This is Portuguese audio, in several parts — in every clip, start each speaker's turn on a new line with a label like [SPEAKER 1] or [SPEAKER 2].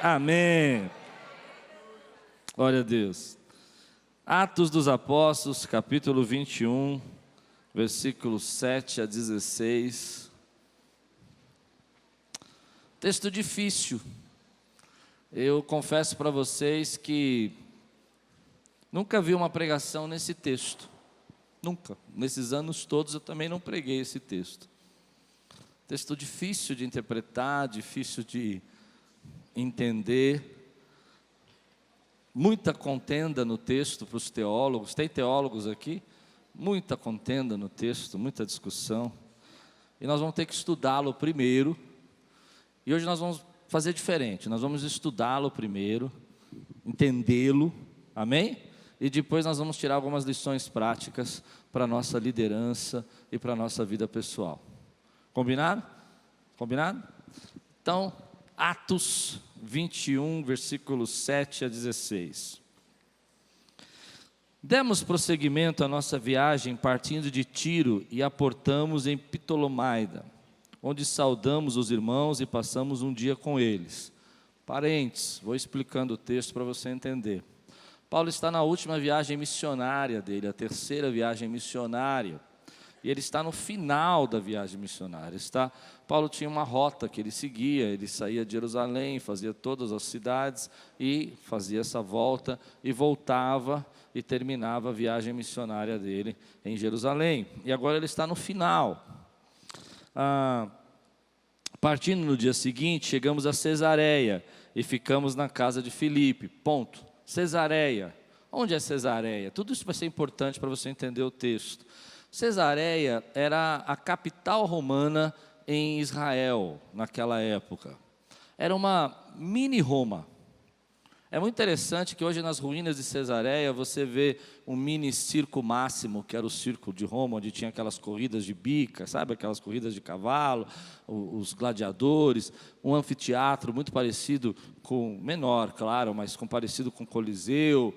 [SPEAKER 1] Amém. Glória a Deus. Atos dos Apóstolos, capítulo 21, versículos 7 a 16. Texto difícil. Eu confesso para vocês que nunca vi uma pregação nesse texto. Nunca. Nesses anos todos eu também não preguei esse texto. Texto difícil de interpretar, difícil de entender. Muita contenda no texto para os teólogos. Tem teólogos aqui? Muita contenda no texto, muita discussão. E nós vamos ter que estudá-lo primeiro. E hoje nós vamos fazer diferente. Nós vamos estudá-lo primeiro, entendê-lo, amém? E depois nós vamos tirar algumas lições práticas para a nossa liderança e para a nossa vida pessoal. Combinado? Combinado? Então, Atos 21, versículos 7 a 16. Demos prosseguimento à nossa viagem partindo de Tiro e aportamos em Ptolomaida, onde saudamos os irmãos e passamos um dia com eles. Parênteses, vou explicando o texto para você entender. Paulo está na última viagem missionária dele, a terceira viagem missionária. E ele está no final da viagem missionária. Paulo tinha uma rota que ele seguia, ele saía de Jerusalém, fazia todas as cidades e fazia essa volta e voltava e terminava a viagem missionária dele em Jerusalém. E agora ele está no final. Partindo no dia seguinte, chegamos a Cesareia e ficamos na casa de Filipe. Ponto. Cesareia. Onde é Cesareia? Tudo isso vai ser importante para você entender o texto. Cesareia era a capital romana em Israel, naquela época. Era uma mini Roma. É muito interessante que hoje nas ruínas de Cesareia você vê um mini circo máximo, que era o circo de Roma, onde tinha aquelas corridas de bica, sabe? Aquelas corridas de cavalo, os gladiadores, um anfiteatro muito parecido com, menor, claro, mas parecido com o Coliseu.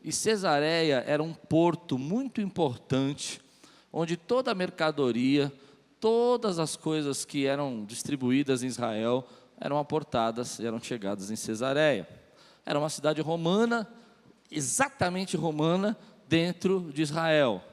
[SPEAKER 1] E Cesareia era um porto muito importante, onde toda a mercadoria, todas as coisas que eram distribuídas em Israel, eram aportadas, eram chegadas em Cesareia. Era uma cidade romana, exatamente romana, dentro de Israel.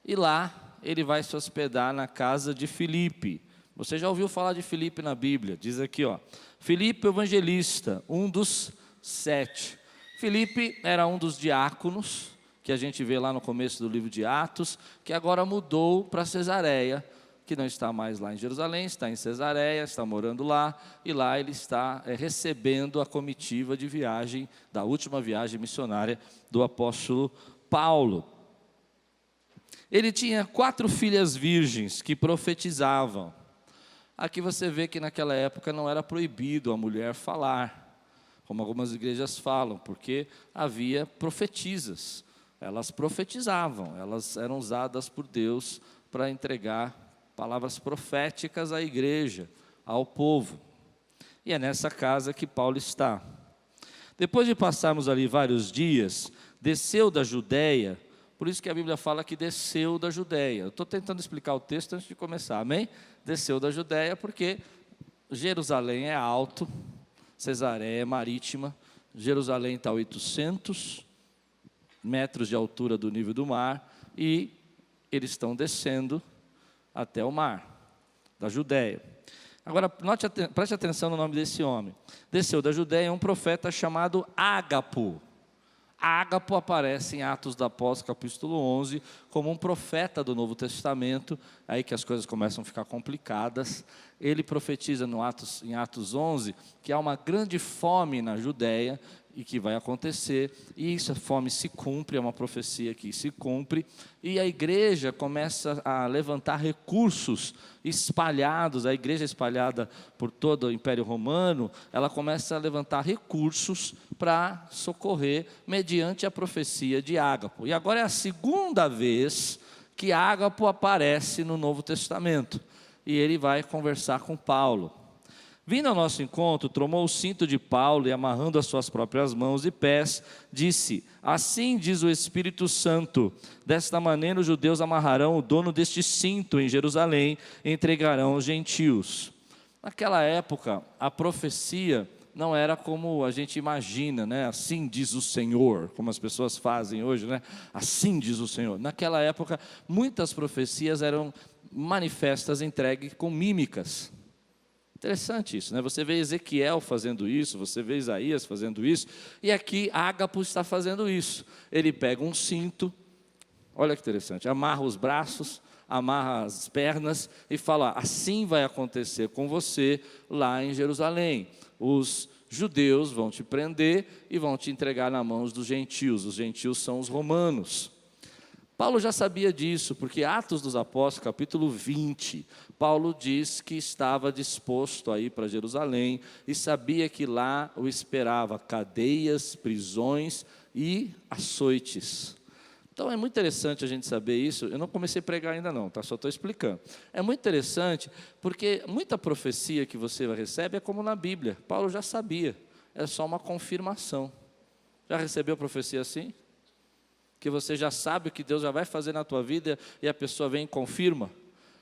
[SPEAKER 1] E lá, ele vai se hospedar na casa de Filipe. Você já ouviu falar de Filipe na Bíblia? Diz aqui, ó, Filipe evangelista, um dos 7. Filipe era um dos diáconos, que a gente vê lá no começo do livro de Atos, que agora mudou para Cesareia, que não está mais lá em Jerusalém, está em Cesareia, está morando lá, e lá ele está recebendo a comitiva de viagem, da última viagem missionária do apóstolo Paulo. Ele tinha 4 filhas virgens que profetizavam. Aqui você vê que naquela época não era proibido a mulher falar, como algumas igrejas falam, porque havia profetisas. Elas profetizavam, elas eram usadas por Deus para entregar palavras proféticas à igreja, ao povo. E é nessa casa que Paulo está. Depois de passarmos ali vários dias, desceu da Judéia, por isso que a Bíblia fala que desceu da Judéia. Eu estou tentando explicar o texto antes de começar, amém? Desceu da Judéia porque Jerusalém é alto, Cesareia é marítima, Jerusalém está a 800 metros de altura do nível do mar, e eles estão descendo até o mar da Judéia. Agora, preste atenção no nome desse homem. Desceu da Judéia um profeta chamado Ágapo. Ágapo aparece em Atos dos Apóstolos, capítulo 11, como um profeta do Novo Testamento, aí que as coisas começam a ficar complicadas. Ele profetiza em Atos 11, que há uma grande fome na Judéia, e que vai acontecer, e essa fome se cumpre, é uma profecia que se cumpre, e a igreja começa a levantar recursos espalhados, a igreja espalhada por todo o Império Romano, ela começa a levantar recursos para socorrer, mediante a profecia de Ágapo. E agora é a segunda vez que Ágapo aparece no Novo Testamento, e ele vai conversar com Paulo. Vindo ao nosso encontro, tomou o cinto de Paulo e, amarrando as suas próprias mãos e pés, disse: assim diz o Espírito Santo, desta maneira os judeus amarrarão o dono deste cinto em Jerusalém e entregarão aos gentios. Naquela época, a profecia não era como a gente imagina, né? Assim diz o Senhor, como as pessoas fazem hoje, né? Assim diz o Senhor. Naquela época, muitas profecias eram manifestas, entregues com mímicas. Interessante isso, né? Você vê Ezequiel fazendo isso, você vê Isaías fazendo isso, e aqui Ágapo está fazendo isso. Ele pega um cinto, olha que interessante, amarra os braços, amarra as pernas e fala: assim vai acontecer com você lá em Jerusalém. Os judeus vão te prender e vão te entregar nas mãos dos gentios. Os gentios são os romanos. Paulo já sabia disso, porque Atos dos Apóstolos, capítulo 20, Paulo diz que estava disposto a ir para Jerusalém e sabia que lá o esperava cadeias, prisões e açoites. Então é muito interessante a gente saber isso. Eu não comecei a pregar ainda não, tá? Só estou explicando. É muito interessante porque muita profecia que você recebe é como na Bíblia. Paulo já sabia, é só uma confirmação. Já recebeu profecia assim? Que você já sabe o que Deus já vai fazer na tua vida e a pessoa vem e confirma.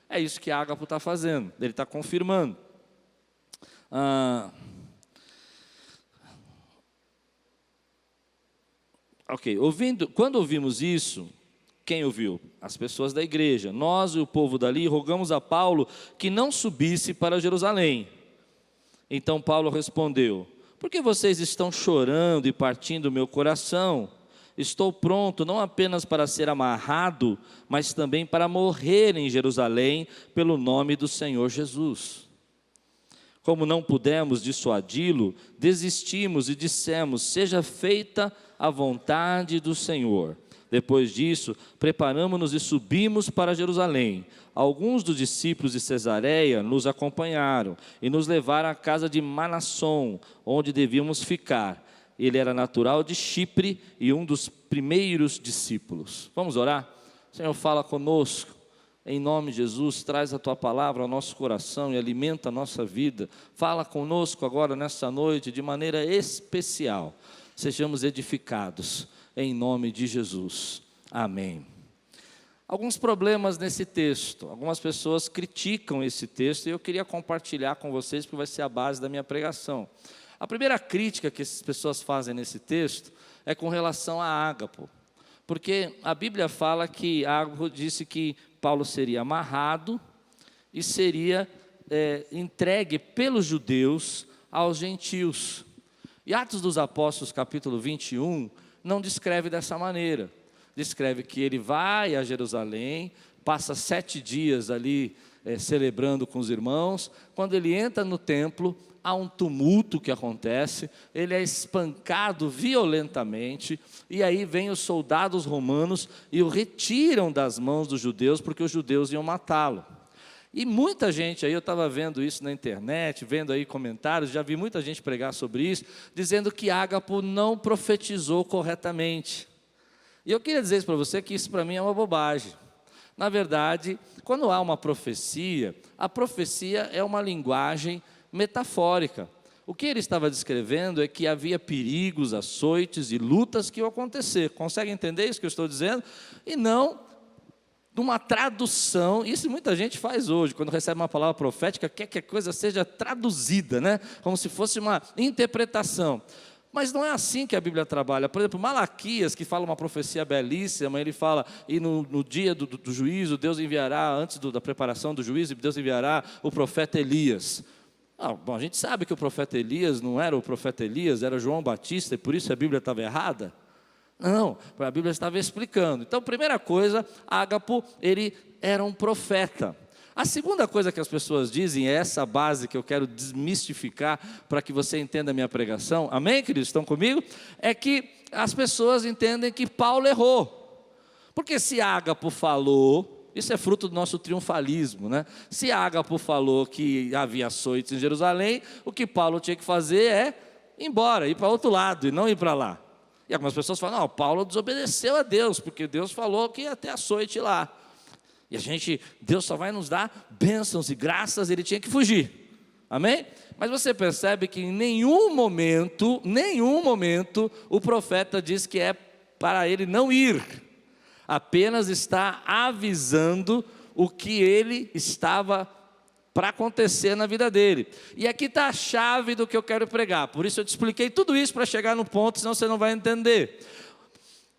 [SPEAKER 1] É isso que Ágapo está fazendo, ele está confirmando. Quando ouvimos isso, quem ouviu? As pessoas da igreja. Nós e o povo dali rogamos a Paulo que não subisse para Jerusalém. Então Paulo respondeu: por que vocês estão chorando e partindo o meu coração? Estou pronto não apenas para ser amarrado, mas também para morrer em Jerusalém pelo nome do Senhor Jesus. Como não pudemos dissuadi-lo, desistimos e dissemos: seja feita a vontade do Senhor. Depois disso, preparamo-nos e subimos para Jerusalém. Alguns dos discípulos de Cesareia nos acompanharam e nos levaram à casa de Manasson, onde devíamos ficar. Ele era natural de Chipre e um dos primeiros discípulos. Vamos orar? Senhor, fala conosco. Em nome de Jesus, traz a Tua palavra ao nosso coração e alimenta a nossa vida. Fala conosco agora nessa noite de maneira especial. Sejamos edificados em nome de Jesus. Amém. Alguns problemas nesse texto. Algumas pessoas criticam esse texto e eu queria compartilhar com vocês porque vai ser a base da minha pregação. A primeira crítica que essas pessoas fazem nesse texto é com relação a Ágapo, porque a Bíblia fala que Ágapo disse que Paulo seria amarrado e seria entregue pelos judeus aos gentios. E Atos dos Apóstolos, capítulo 21, não descreve dessa maneira. Descreve que ele vai a Jerusalém, passa 7 dias ali celebrando com os irmãos. Quando ele entra no templo, há um tumulto que acontece, ele é espancado violentamente, e aí vem os soldados romanos e o retiram das mãos dos judeus, porque os judeus iam matá-lo. E muita gente aí, eu estava vendo isso na internet, vendo aí comentários, já vi muita gente pregar sobre isso, dizendo que Ágapo não profetizou corretamente. E eu queria dizer isso para você, que isso para mim é uma bobagem. Na verdade, quando há uma profecia, a profecia é uma linguagem metafórica. O que ele estava descrevendo é que havia perigos, açoites e lutas que iam acontecer. Consegue entender isso que eu estou dizendo? E não numa tradução. Isso muita gente faz hoje, quando recebe uma palavra profética, quer que a coisa seja traduzida, né? Como se fosse uma interpretação. Mas não é assim que a Bíblia trabalha. Por exemplo, Malaquias, que fala uma profecia belíssima, ele fala: e no dia do juízo, Deus enviará, antes da preparação do juízo, Deus enviará o profeta Elias. Bom, a gente sabe que o profeta Elias não era o profeta Elias, era João Batista, e por isso a Bíblia estava errada? Não, a Bíblia estava explicando. Então, primeira coisa, Ágapo, ele era um profeta. A segunda coisa que as pessoas dizem, é essa base que eu quero desmistificar para que você entenda a minha pregação, amém, queridos, estão comigo? É que as pessoas entendem que Paulo errou, porque se Ágapo falou, isso é fruto do nosso triunfalismo, né? Se Ágapo falou que havia açoites em Jerusalém, o que Paulo tinha que fazer é ir embora, ir para outro lado e não ir para lá. E algumas pessoas falam: não, Paulo desobedeceu a Deus, porque Deus falou que ia ter açoite lá. E Deus só vai nos dar bênçãos e graças, ele tinha que fugir. Amém? Mas você percebe que em nenhum momento, o profeta diz que é para ele não ir. Apenas está avisando o que ele estava para acontecer na vida dele. E aqui está a chave do que eu quero pregar. Por isso eu te expliquei tudo isso para chegar no ponto, senão você não vai entender.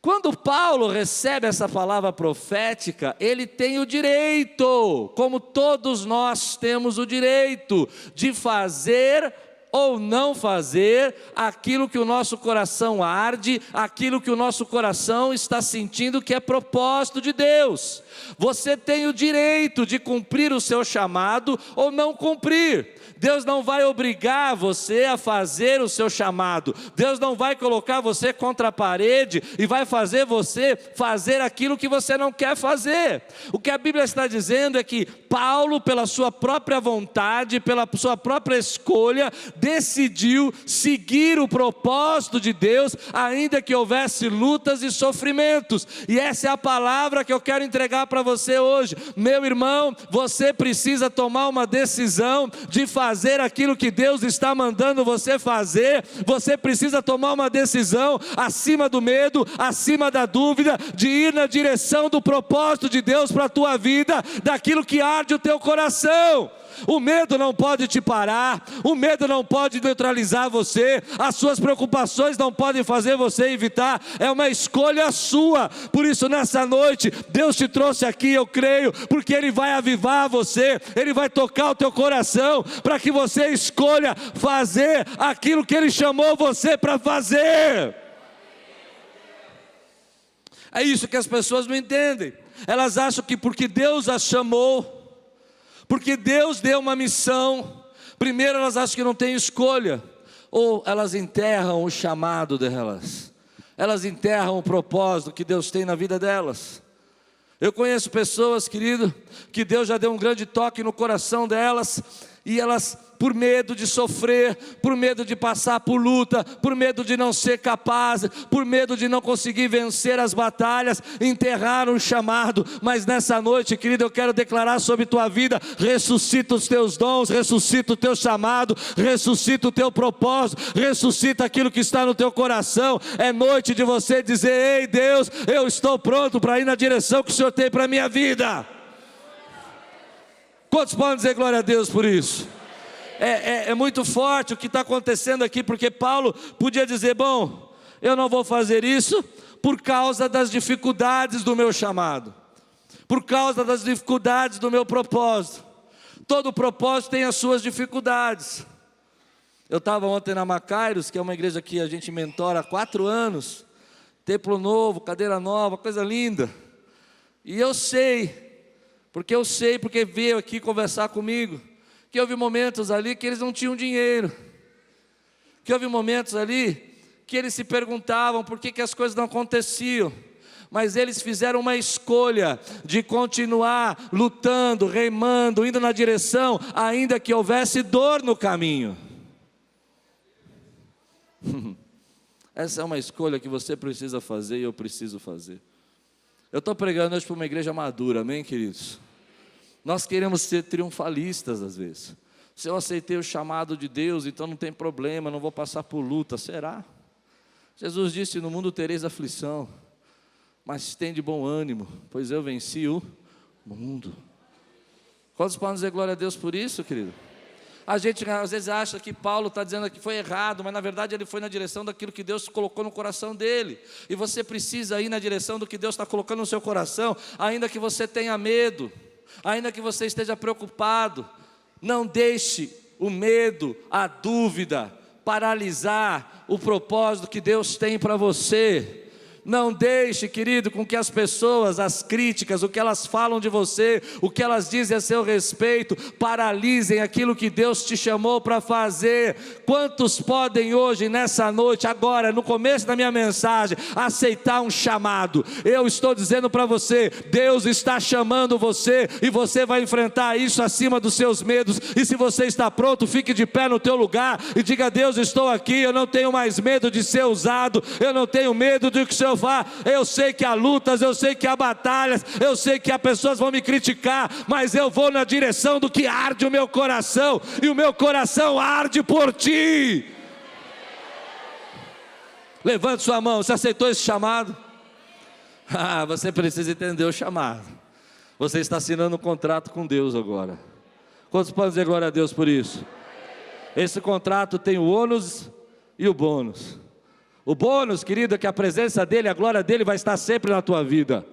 [SPEAKER 1] Quando Paulo recebe essa palavra profética, ele tem o direito, como todos nós temos o direito, de fazer ou não fazer aquilo que o nosso coração arde, aquilo que o nosso coração está sentindo que é propósito de Deus. Você tem o direito de cumprir o seu chamado ou não cumprir. Deus não vai obrigar você a fazer o seu chamado. Deus não vai colocar você contra a parede e vai fazer você fazer aquilo que você não quer fazer. O que a Bíblia está dizendo é que Paulo, pela sua própria vontade, pela sua própria escolha, decidiu seguir o propósito de Deus, ainda que houvesse lutas e sofrimentos. E essa é a palavra que eu quero entregar para você hoje. Meu irmão, você precisa tomar uma decisão de fazer aquilo que Deus está mandando você fazer. Você precisa tomar uma decisão acima do medo, acima da dúvida, de ir na direção do propósito de Deus para a tua vida, daquilo que arde o teu coração. O medo não pode te parar, o medo não pode neutralizar você, as suas preocupações não podem fazer você evitar, é uma escolha sua. Por isso nessa noite, Deus te trouxe aqui, eu creio, porque Ele vai avivar você, Ele vai tocar o teu coração, para que você escolha fazer aquilo que Ele chamou você para fazer. É isso que as pessoas não entendem. Elas acham que porque Deus as chamou, porque Deus deu uma missão, primeiro elas acham que não tem escolha, ou elas enterram o chamado delas, elas enterram o propósito que Deus tem na vida delas. Eu conheço pessoas, querido, que Deus já deu um grande toque no coração delas, e elas, por medo de sofrer, por medo de passar por luta, por medo de não ser capaz, por medo de não conseguir vencer as batalhas, enterraram o chamado. Mas nessa noite, querido, eu quero declarar sobre tua vida: ressuscita os teus dons, ressuscita o teu chamado, ressuscita o teu propósito, ressuscita aquilo que está no teu coração. É noite de você dizer: ei Deus, eu estou pronto para ir na direção que o Senhor tem para a minha vida. Quantos podem dizer glória a Deus por isso? É muito forte o que está acontecendo aqui, porque Paulo podia dizer: bom, eu não vou fazer isso por causa das dificuldades do meu chamado, por causa das dificuldades do meu propósito. Todo propósito tem as suas dificuldades. Eu estava ontem na Macairos, que é uma igreja que a gente mentora há 4 anos, templo novo, cadeira nova, coisa linda. E eu sei, porque veio aqui conversar comigo, que houve momentos ali que eles não tinham dinheiro, que houve momentos ali que eles se perguntavam por que as coisas não aconteciam, mas eles fizeram uma escolha de continuar lutando, remando, indo na direção, ainda que houvesse dor no caminho. Essa é uma escolha que você precisa fazer e eu preciso fazer. Eu estou pregando hoje para uma igreja madura, amém, queridos? Nós queremos ser triunfalistas às vezes. Se eu aceitei o chamado de Deus, então não tem problema, não vou passar por luta. Será? Jesus disse: no mundo tereis aflição, mas tem de bom ânimo, pois eu venci o mundo. Quantos podem dizer glória a Deus por isso, querido? A gente às vezes acha que Paulo está dizendo que foi errado, mas na verdade ele foi na direção daquilo que Deus colocou no coração dele. E você precisa ir na direção do que Deus está colocando no seu coração, ainda que você tenha medo, ainda que você esteja preocupado. Não deixe o medo, a dúvida paralisar o propósito que Deus tem para você. Não deixe, querido, com que as pessoas, as críticas, o que elas falam de você, o que elas dizem a seu respeito, paralisem aquilo que Deus te chamou para fazer. Quantos podem hoje, nessa noite, agora, no começo da minha mensagem, aceitar um chamado? Eu estou dizendo para você, Deus está chamando você, e você vai enfrentar isso acima dos seus medos. E se você está pronto, fique de pé no teu lugar e diga: Deus, estou aqui, eu não tenho mais medo de ser usado, eu não tenho medo do que o Senhor. Eu sei que há lutas, eu sei que há batalhas, eu sei que há pessoas que vão me criticar, mas eu vou na direção do que arde o meu coração, e o meu coração arde por ti. Levante sua mão. Você aceitou esse chamado? Você precisa entender o chamado. Você está assinando um contrato com Deus agora. Quantos podem dizer glória a Deus por isso? Esse contrato tem o ônus e o bônus. O bônus, querido, é que a presença dEle, a glória dEle vai estar sempre na tua vida.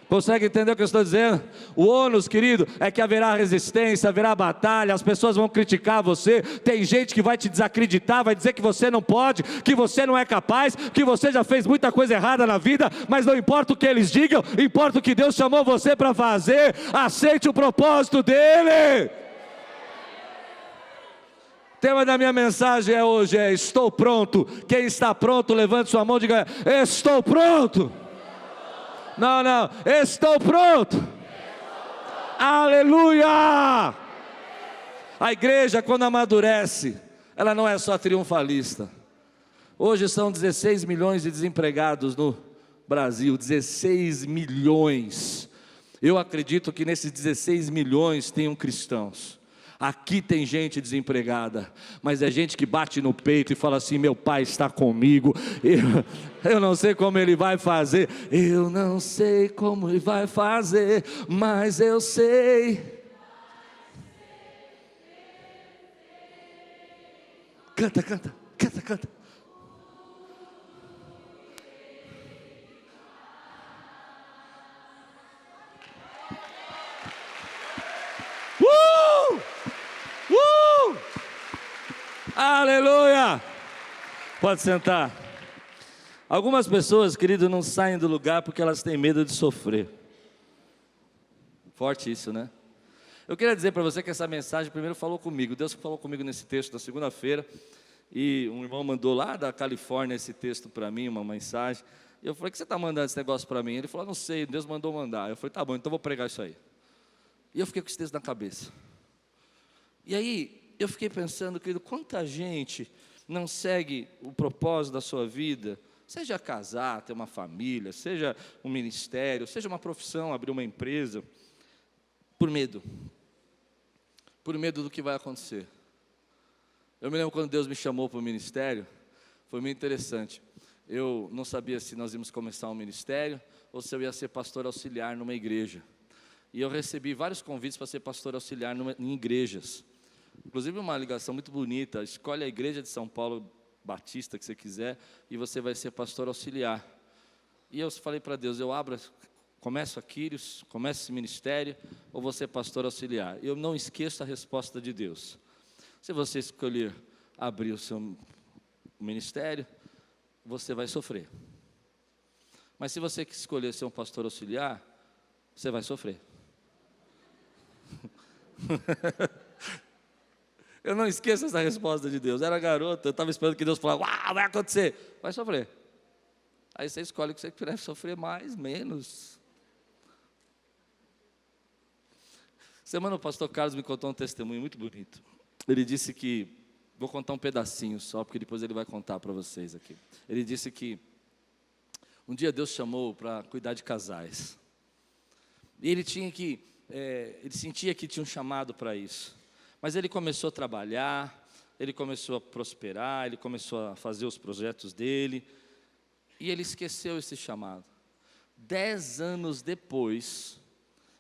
[SPEAKER 1] Consegue entender o que eu estou dizendo? O ônus, querido, é que haverá resistência, haverá batalha, as pessoas vão criticar você, tem gente que vai te desacreditar, vai dizer que você não pode, que você não é capaz, que você já fez muita coisa errada na vida, mas não importa o que eles digam, importa o que Deus chamou você para fazer, aceite o propósito dEle. O tema da minha mensagem hoje é: estou pronto. Quem está pronto, levante sua mão e diga: estou pronto. Não, estou pronto. Aleluia! A igreja, quando amadurece, ela não é só triunfalista. Hoje são 16 milhões de desempregados no Brasil, 16 milhões. Eu acredito que nesses 16 milhões tenham cristãos. Aqui tem gente desempregada, mas é gente que bate no peito e fala assim: meu pai está comigo, eu não sei como ele vai fazer, eu não sei como ele vai fazer, mas eu sei. Canta, canta, canta, canta. Aleluia! Pode sentar. Algumas pessoas, querido, não saem do lugar porque elas têm medo de sofrer. Forte isso, né? Eu queria dizer para você que essa mensagem primeiro falou comigo. Deus falou comigo nesse texto na segunda-feira. E um irmão mandou lá da Califórnia esse texto para mim, uma mensagem. E eu falei: que você está mandando esse negócio para mim? Ele falou: não sei, Deus mandou mandar. Eu falei: tá bom, então vou pregar isso aí. E eu fiquei com esse texto na cabeça. E aí eu fiquei pensando, querido, quanta gente não segue o propósito da sua vida, seja casar, ter uma família, seja um ministério, seja uma profissão, abrir uma empresa, por medo do que vai acontecer. Eu me lembro quando Deus me chamou para o ministério, foi muito interessante. Eu não sabia se nós íamos começar um ministério ou se eu ia ser pastor auxiliar numa igreja. E eu recebi vários convites para ser pastor auxiliar em igrejas. Inclusive uma ligação muito bonita: escolhe a igreja de São Paulo Batista que você quiser e você vai ser pastor auxiliar. E eu falei para Deus: eu começo a Quírios, começo esse ministério, ou vou ser pastor auxiliar? Eu não esqueço a resposta de Deus: se você escolher abrir o seu ministério, você vai sofrer. Mas se você escolher ser um pastor auxiliar, você vai sofrer. Eu não esqueço essa resposta de Deus. Era garoto, eu estava esperando que Deus falasse: uau, vai acontecer. Vai sofrer. Aí você escolhe o que você quer sofrer mais, menos. Semana o pastor Carlos me contou um testemunho muito bonito. Ele disse que, vou contar um pedacinho só, porque depois ele vai contar para vocês aqui. Ele disse que um dia Deus chamou para cuidar de casais. E ele sentia que tinha um chamado para isso. Mas ele começou a trabalhar, ele começou a prosperar, ele começou a fazer os projetos dele, e ele esqueceu esse chamado. 10 anos depois,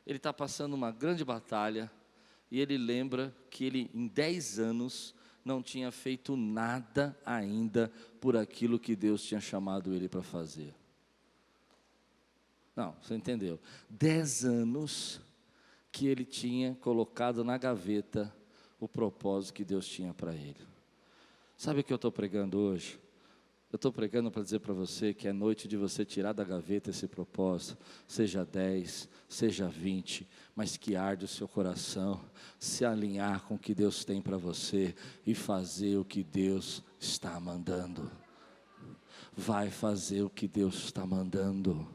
[SPEAKER 1] ele está passando uma grande batalha, e ele lembra que ele, em 10 anos, não tinha feito nada ainda por aquilo que Deus tinha chamado ele para fazer. Não, você entendeu? 10 anos que ele tinha colocado na gaveta o propósito que Deus tinha para ele. Sabe o que eu estou pregando hoje? Eu estou pregando para dizer para você que é noite de você tirar da gaveta esse propósito, seja 10, seja 20, mas que arde o seu coração, se alinhar com o que Deus tem para você e fazer o que Deus está mandando. Vai fazer o que Deus está mandando.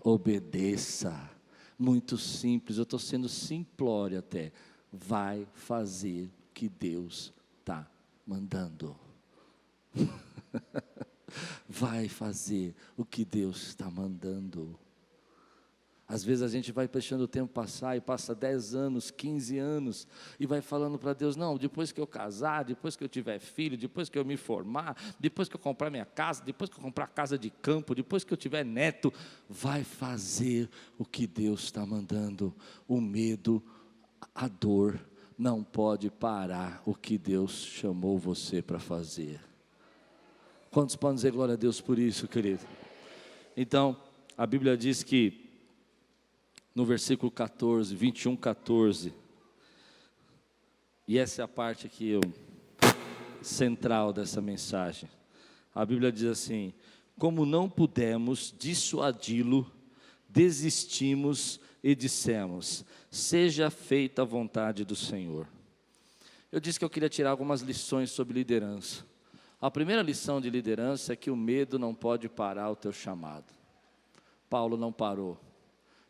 [SPEAKER 1] Obedeça. Muito simples, eu estou sendo simplório até. Vai fazer o que Deus está mandando. Vai fazer o que Deus está mandando. Às vezes a gente vai deixando o tempo passar e passa 10 anos, 15 anos e vai falando para Deus: não, depois que eu casar, depois que eu tiver filho, depois que eu me formar, depois que eu comprar minha casa, depois que eu comprar casa de campo, depois que eu tiver neto, vai fazer o que Deus está mandando. O medo, a dor não pode parar o que Deus chamou você para fazer. Quantos podem dizer glória a Deus por isso, querido? Então, a Bíblia diz que, no versículo 14, 21, 14, e essa é a parte aqui central dessa mensagem. A Bíblia diz assim: como não pudemos dissuadi-lo, desistimos e dissemos: seja feita a vontade do Senhor. Eu disse que eu queria tirar algumas lições sobre liderança. A primeira lição de liderança é que o medo não pode parar o teu chamado. Paulo não parou,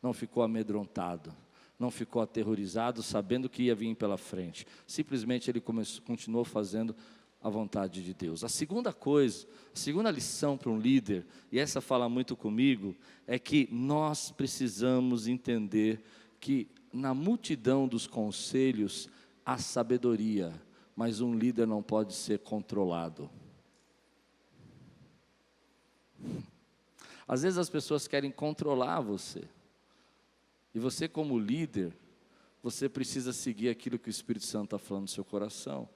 [SPEAKER 1] não ficou amedrontado, não ficou aterrorizado, sabendo que ia vir pela frente. Simplesmente ele continuou fazendo a vontade de Deus. A segunda coisa, a segunda lição para um líder, e essa fala muito comigo, é que nós precisamos entender que na multidão dos conselhos há sabedoria, mas um líder não pode ser controlado. Às vezes as pessoas querem controlar você, e você como líder, você precisa seguir aquilo que o Espírito Santo está falando no seu coração.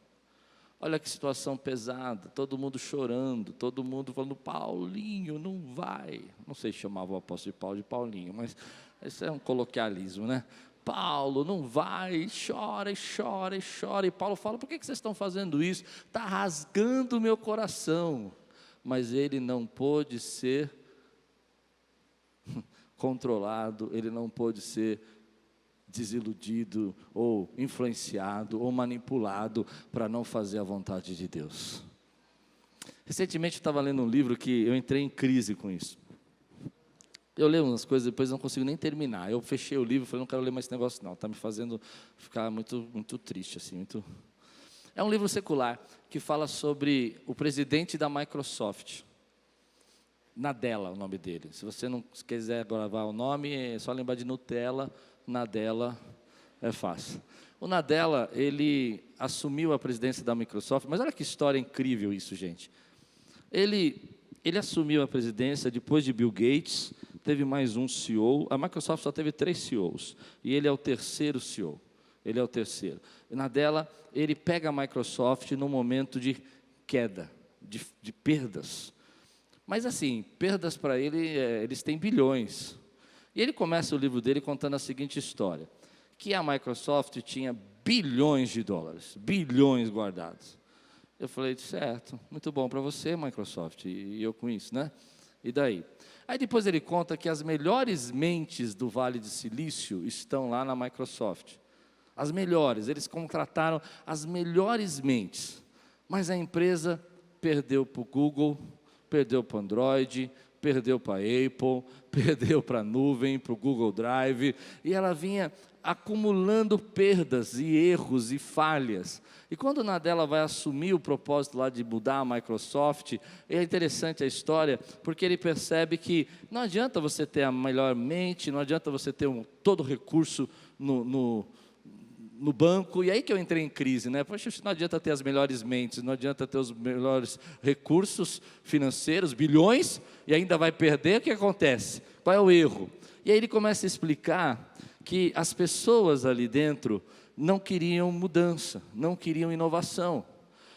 [SPEAKER 1] Olha que situação pesada, todo mundo chorando, todo mundo falando: Paulinho, não vai. Não sei se chamava o apóstolo de Paulo de Paulinho, mas isso é um coloquialismo, né? Paulo, não vai, chora e chora e chora. E Paulo fala: por que vocês estão fazendo isso? Está rasgando o meu coração. Mas ele não pôde ser controlado, ele não pôde ser desiludido, ou influenciado, ou manipulado, para não fazer a vontade de Deus. Recentemente eu estava lendo um livro que eu entrei em crise com isso. Eu leio umas coisas, depois não consigo nem terminar. Eu fechei o livro e falei: não quero ler mais esse negócio não, está me fazendo ficar muito triste, assim, muito... É um livro secular, que fala sobre o presidente da Microsoft. Nadella, o nome dele. Se você não quiser gravar o nome, é só lembrar de Nutella. Nadella é fácil. O Nadella, ele assumiu a presidência da Microsoft, mas olha que história incrível isso, gente. Ele assumiu a presidência depois de Bill Gates, teve mais um CEO, a Microsoft só teve 3 CEOs, e ele é o terceiro CEO, ele é o terceiro. O Nadella, ele pega a Microsoft num momento de queda, de perdas, mas assim, perdas para ele, eles têm bilhões. E ele começa o livro dele contando a seguinte história, que a Microsoft tinha bilhões de dólares, bilhões guardados. Eu falei: certo, muito bom para você, Microsoft, e eu com isso, né? E daí? Aí depois ele conta que as melhores mentes do Vale do Silício estão lá na Microsoft. As melhores, eles contrataram as melhores mentes, mas a empresa perdeu para o Google, perdeu para o Android, perdeu para a Apple, perdeu para a nuvem, para o Google Drive, e ela vinha acumulando perdas e erros e falhas. E quando o Nadella vai assumir o propósito lá de mudar a Microsoft, é interessante a história, porque ele percebe que não adianta você ter a melhor mente, não adianta você ter todo o recurso no banco, e aí que eu entrei em crise, né? Poxa, não adianta ter as melhores mentes, não adianta ter os melhores recursos financeiros, bilhões, e ainda vai perder, o que acontece? Qual é o erro? E aí ele começa a explicar que as pessoas ali dentro não queriam mudança, não queriam inovação.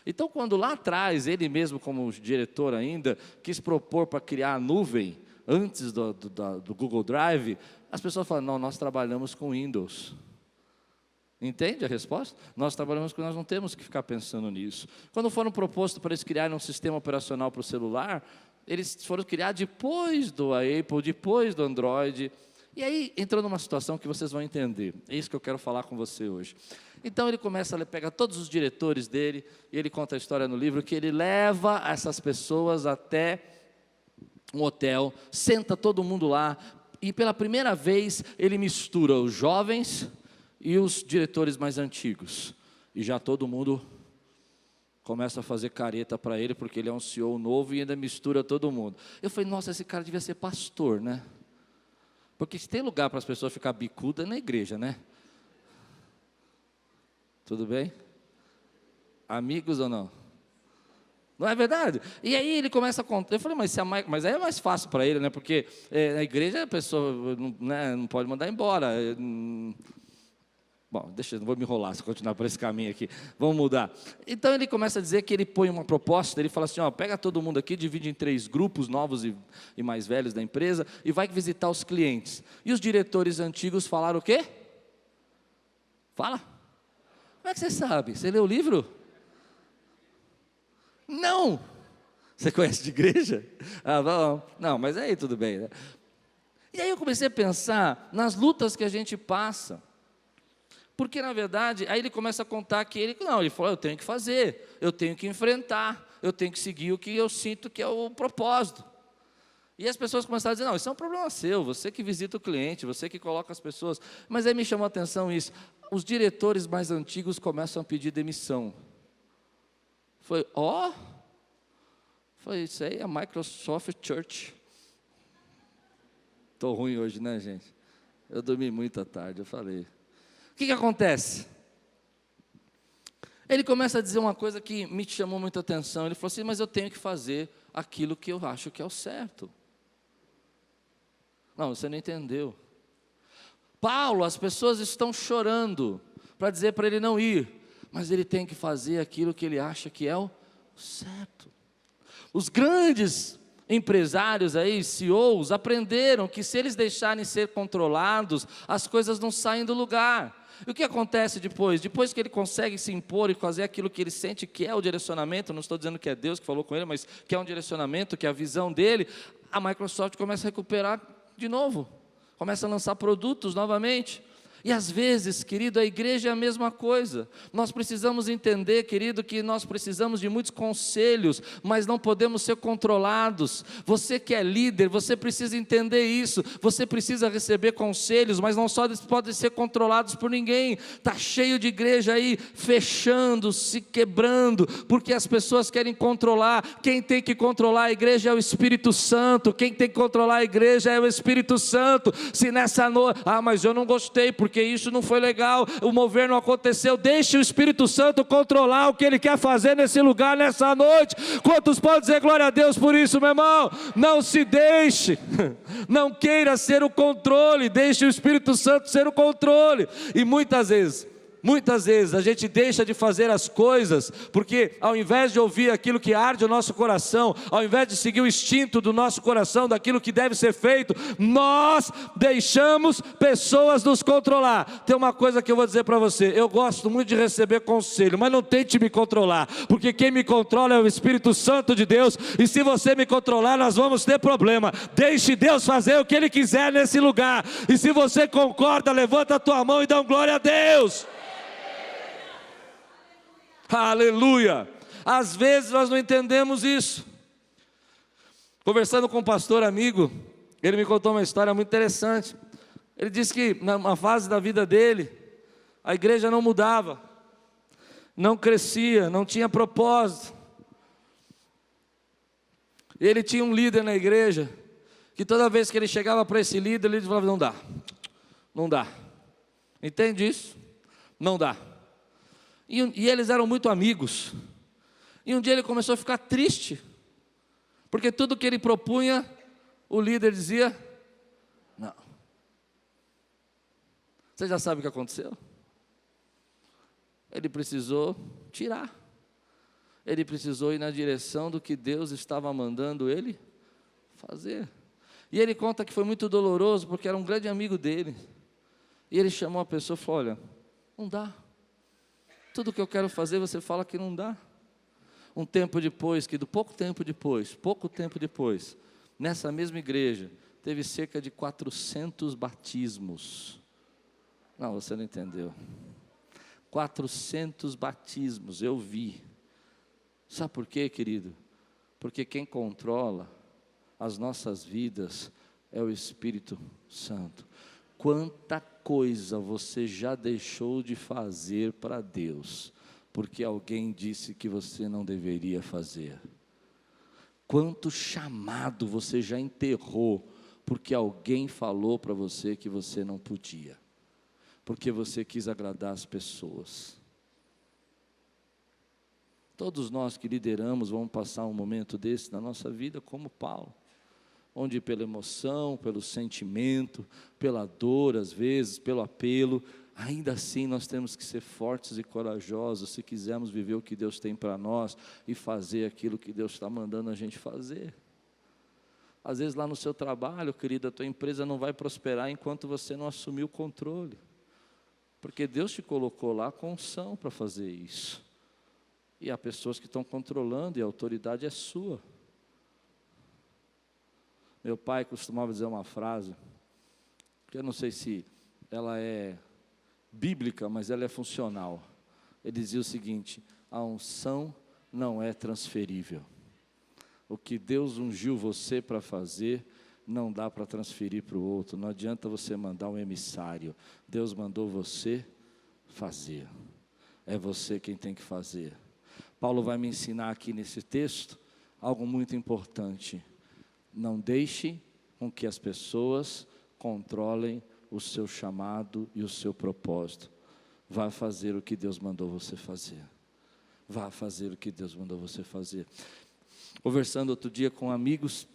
[SPEAKER 1] Então, quando lá atrás, ele mesmo como diretor ainda, quis propor para criar a nuvem, antes do Google Drive, as pessoas falam: não, nós trabalhamos com Windows. Entende a resposta? Nós trabalhamos com, nós não temos que ficar pensando nisso. Quando foram propostos para eles criarem um sistema operacional para o celular, eles foram criar depois do Apple, depois do Android. E aí entrou numa situação que vocês vão entender. É isso que eu quero falar com você hoje. Então ele começa a pegar todos os diretores dele, e ele conta a história no livro, que ele leva essas pessoas até um hotel, senta todo mundo lá, e pela primeira vez ele mistura os jovens e os diretores mais antigos, e já todo mundo começa a fazer careta para ele, porque ele é um CEO novo e ainda mistura todo mundo. Eu falei: nossa, esse cara devia ser pastor, né? Porque se tem lugar para as pessoas ficar bicuda, é na igreja, né? Tudo bem? Amigos ou não? Não é verdade? E aí ele começa a contar. Eu falei: mas aí é mais fácil para ele, né? Porque na igreja a pessoa não pode mandar embora. Bom, deixa, não vou me enrolar se eu continuar por esse caminho aqui. Vamos mudar. Então ele começa a dizer que ele põe uma proposta, ele fala assim, ó, pega todo mundo aqui, divide em 3 grupos, novos e mais velhos da empresa, e vai visitar os clientes. E os diretores antigos falaram o quê? Fala. Como é que você sabe? Você leu o livro? Não. Você conhece de igreja? Ah, bom. Não, mas aí tudo bem, né? E aí eu comecei a pensar nas lutas que a gente passa. Porque, na verdade, aí ele começa a contar que ele falou, eu tenho que fazer, eu tenho que enfrentar, eu tenho que seguir o que eu sinto que é o propósito. E as pessoas começaram a dizer, não, isso é um problema seu, você que visita o cliente, você que coloca as pessoas. Mas aí me chamou a atenção isso, os diretores mais antigos começam a pedir demissão. Foi, isso aí é a Microsoft Church. Estou ruim hoje, né, gente? Eu dormi muito à tarde, eu falei. O que acontece? Ele começa a dizer uma coisa que me chamou muita atenção. Ele falou assim, mas eu tenho que fazer aquilo que eu acho que é o certo. Não, você não entendeu. Paulo, as pessoas estão chorando para dizer para ele não ir, mas ele tem que fazer aquilo que ele acha que é o certo. Os grandes empresários aí, CEOs, aprenderam que se eles deixarem ser controlados, as coisas não saem do lugar. E o que acontece depois? Depois que ele consegue se impor e fazer aquilo que ele sente que é o direcionamento, não estou dizendo que é Deus que falou com ele, mas que é um direcionamento, que é a visão dele, a Microsoft começa a recuperar de novo, começa a lançar produtos novamente. E às vezes, querido, a igreja é a mesma coisa. Nós precisamos entender, querido, que nós precisamos de muitos conselhos, mas não podemos ser controlados. Você que é líder, você precisa entender isso. Você precisa receber conselhos, mas não só podem ser controlados por ninguém. Está cheio de igreja aí, fechando, se quebrando, porque as pessoas querem controlar. Quem tem que controlar a igreja é o Espírito Santo. Quem tem que controlar a igreja é o Espírito Santo. Se nessa noite, mas eu não gostei, porque isso não foi legal, o mover não aconteceu. Deixe o Espírito Santo controlar o que Ele quer fazer nesse lugar, nessa noite. Quantos podem dizer glória a Deus por isso, meu irmão? Não se deixe, não queira ser o controle, deixe o Espírito Santo ser o controle. E muitas vezes a gente deixa de fazer as coisas, porque ao invés de ouvir aquilo que arde o nosso coração, ao invés de seguir o instinto do nosso coração, daquilo que deve ser feito, nós deixamos pessoas nos controlar. Tem uma coisa que eu vou dizer para você, eu gosto muito de receber conselho, mas não tente me controlar, porque quem me controla é o Espírito Santo de Deus, e se você me controlar, nós vamos ter problema. Deixe Deus fazer o que Ele quiser nesse lugar, e se você concorda, levanta a tua mão e dá glória a Deus. Aleluia! Às vezes nós não entendemos isso. Conversando com um pastor amigo, ele me contou uma história muito interessante. Ele disse que numa fase da vida dele, a igreja não mudava, não crescia, não tinha propósito. Ele tinha um líder na igreja, que toda vez que ele chegava para esse líder, ele falava, não dá. Entende isso? Não dá. E eles eram muito amigos. E um dia ele começou a ficar triste, porque tudo que ele propunha, o líder dizia, não. Você já sabe o que aconteceu? Ele precisou tirar. Ele precisou ir na direção do que Deus estava mandando ele fazer. E ele conta que foi muito doloroso, porque era um grande amigo dele. E ele chamou a pessoa e falou, olha, não dá. Tudo que eu quero fazer, você fala que não dá. Um tempo depois, pouco tempo depois, nessa mesma igreja, teve cerca de 400 batismos. Não, você não entendeu. 400 batismos, eu vi. Sabe por quê, querido? Porque quem controla as nossas vidas é o Espírito Santo. Quanta coisa você já deixou de fazer para Deus, porque alguém disse que você não deveria fazer? Quanto chamado você já enterrou, porque alguém falou para você que você não podia, porque você quis agradar as pessoas? Todos nós que lideramos vamos passar um momento desse na nossa vida como Paulo, onde pela emoção, pelo sentimento, pela dor às vezes, pelo apelo, Ainda assim nós temos que ser fortes e corajosos se quisermos viver o que Deus tem para nós e fazer aquilo que Deus está mandando a gente fazer. Às vezes lá no seu trabalho, querido, a tua empresa não vai prosperar enquanto você não assumir o controle, porque Deus te colocou lá com unção para fazer isso, e há pessoas que estão controlando e a autoridade é sua. Meu pai costumava dizer uma frase, que eu não sei se ela é bíblica, mas ela é funcional. Ele dizia o seguinte: a unção não é transferível. O que Deus ungiu você para fazer, não dá para transferir para o outro. Não adianta você mandar um emissário. Deus mandou você fazer. É você quem tem que fazer. Paulo vai me ensinar aqui nesse texto algo muito importante. Não deixe com que as pessoas controlem o seu chamado e o seu propósito. Vá fazer o que Deus mandou você fazer. Vá fazer o que Deus mandou você fazer. Conversando outro dia com amigos,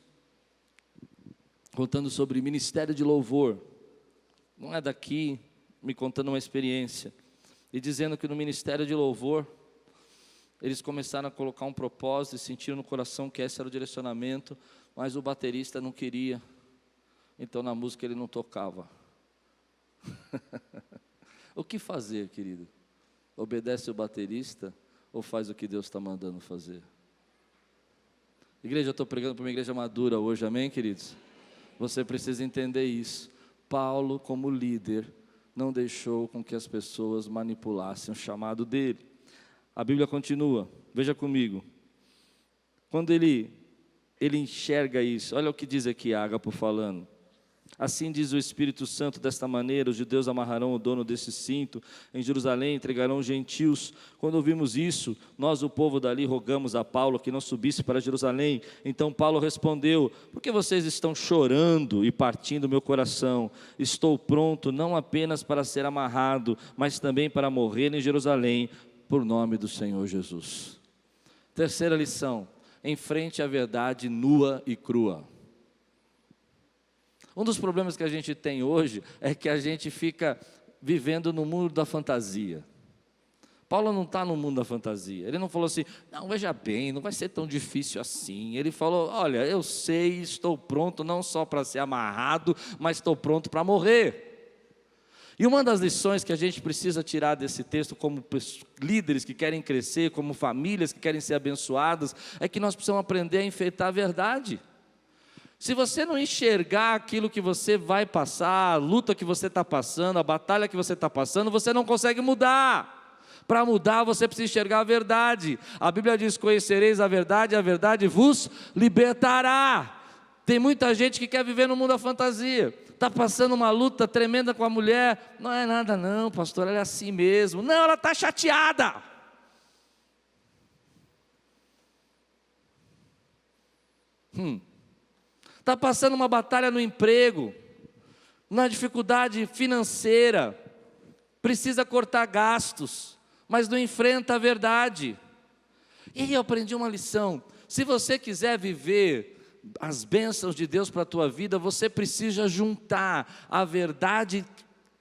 [SPEAKER 1] contando sobre ministério de louvor, não é daqui, me contando uma experiência, e dizendo que no ministério de louvor, eles começaram a colocar um propósito e sentiram no coração que esse era o direcionamento, mas o baterista não queria, então na música ele não tocava. O que fazer, querido? Obedece o baterista ou faz o que Deus está mandando fazer? Igreja, eu estou pregando para uma igreja madura hoje, amém, queridos? Você precisa entender isso. Paulo, como líder, não deixou com que as pessoas manipulassem o chamado dele. A Bíblia continua, veja comigo. Quando ele enxerga isso, olha o que diz aqui Ágapo falando. Assim diz o Espírito Santo, desta maneira, os judeus amarrarão o dono desse cinto, em Jerusalém entregarão os gentios. Quando ouvimos isso, nós, o povo dali, rogamos a Paulo que não subisse para Jerusalém. Então Paulo respondeu: por que vocês estão chorando e partindo meu coração? Estou pronto não apenas para ser amarrado, mas também para morrer em Jerusalém, por nome do Senhor Jesus. Terceira lição: enfrente a verdade nua e crua. Um dos problemas que a gente tem hoje é que a gente fica vivendo no mundo da fantasia. Paulo não está no mundo da fantasia. Ele não falou assim: não, veja bem, não vai ser tão difícil assim. Ele falou: olha, eu sei, estou pronto não só para ser amarrado, mas estou pronto para morrer. E uma das lições que a gente precisa tirar desse texto, como líderes que querem crescer, como famílias que querem ser abençoadas, é que nós precisamos aprender a enfeitar a verdade. Se você não enxergar aquilo que você vai passar, a luta que você está passando, a batalha que você está passando, você não consegue mudar. Para mudar, você precisa enxergar a verdade. A Bíblia diz: conhecereis a verdade vos libertará. Tem muita gente que quer viver no mundo da fantasia. Está passando uma luta tremenda com a mulher. Não é nada não, pastor, ela é assim mesmo. Não, ela está chateada. Está passando uma batalha no emprego, na dificuldade financeira, precisa cortar gastos, mas não enfrenta a verdade. E aí eu aprendi uma lição: se você quiser viver as bênçãos de Deus para a tua vida, você precisa juntar a verdade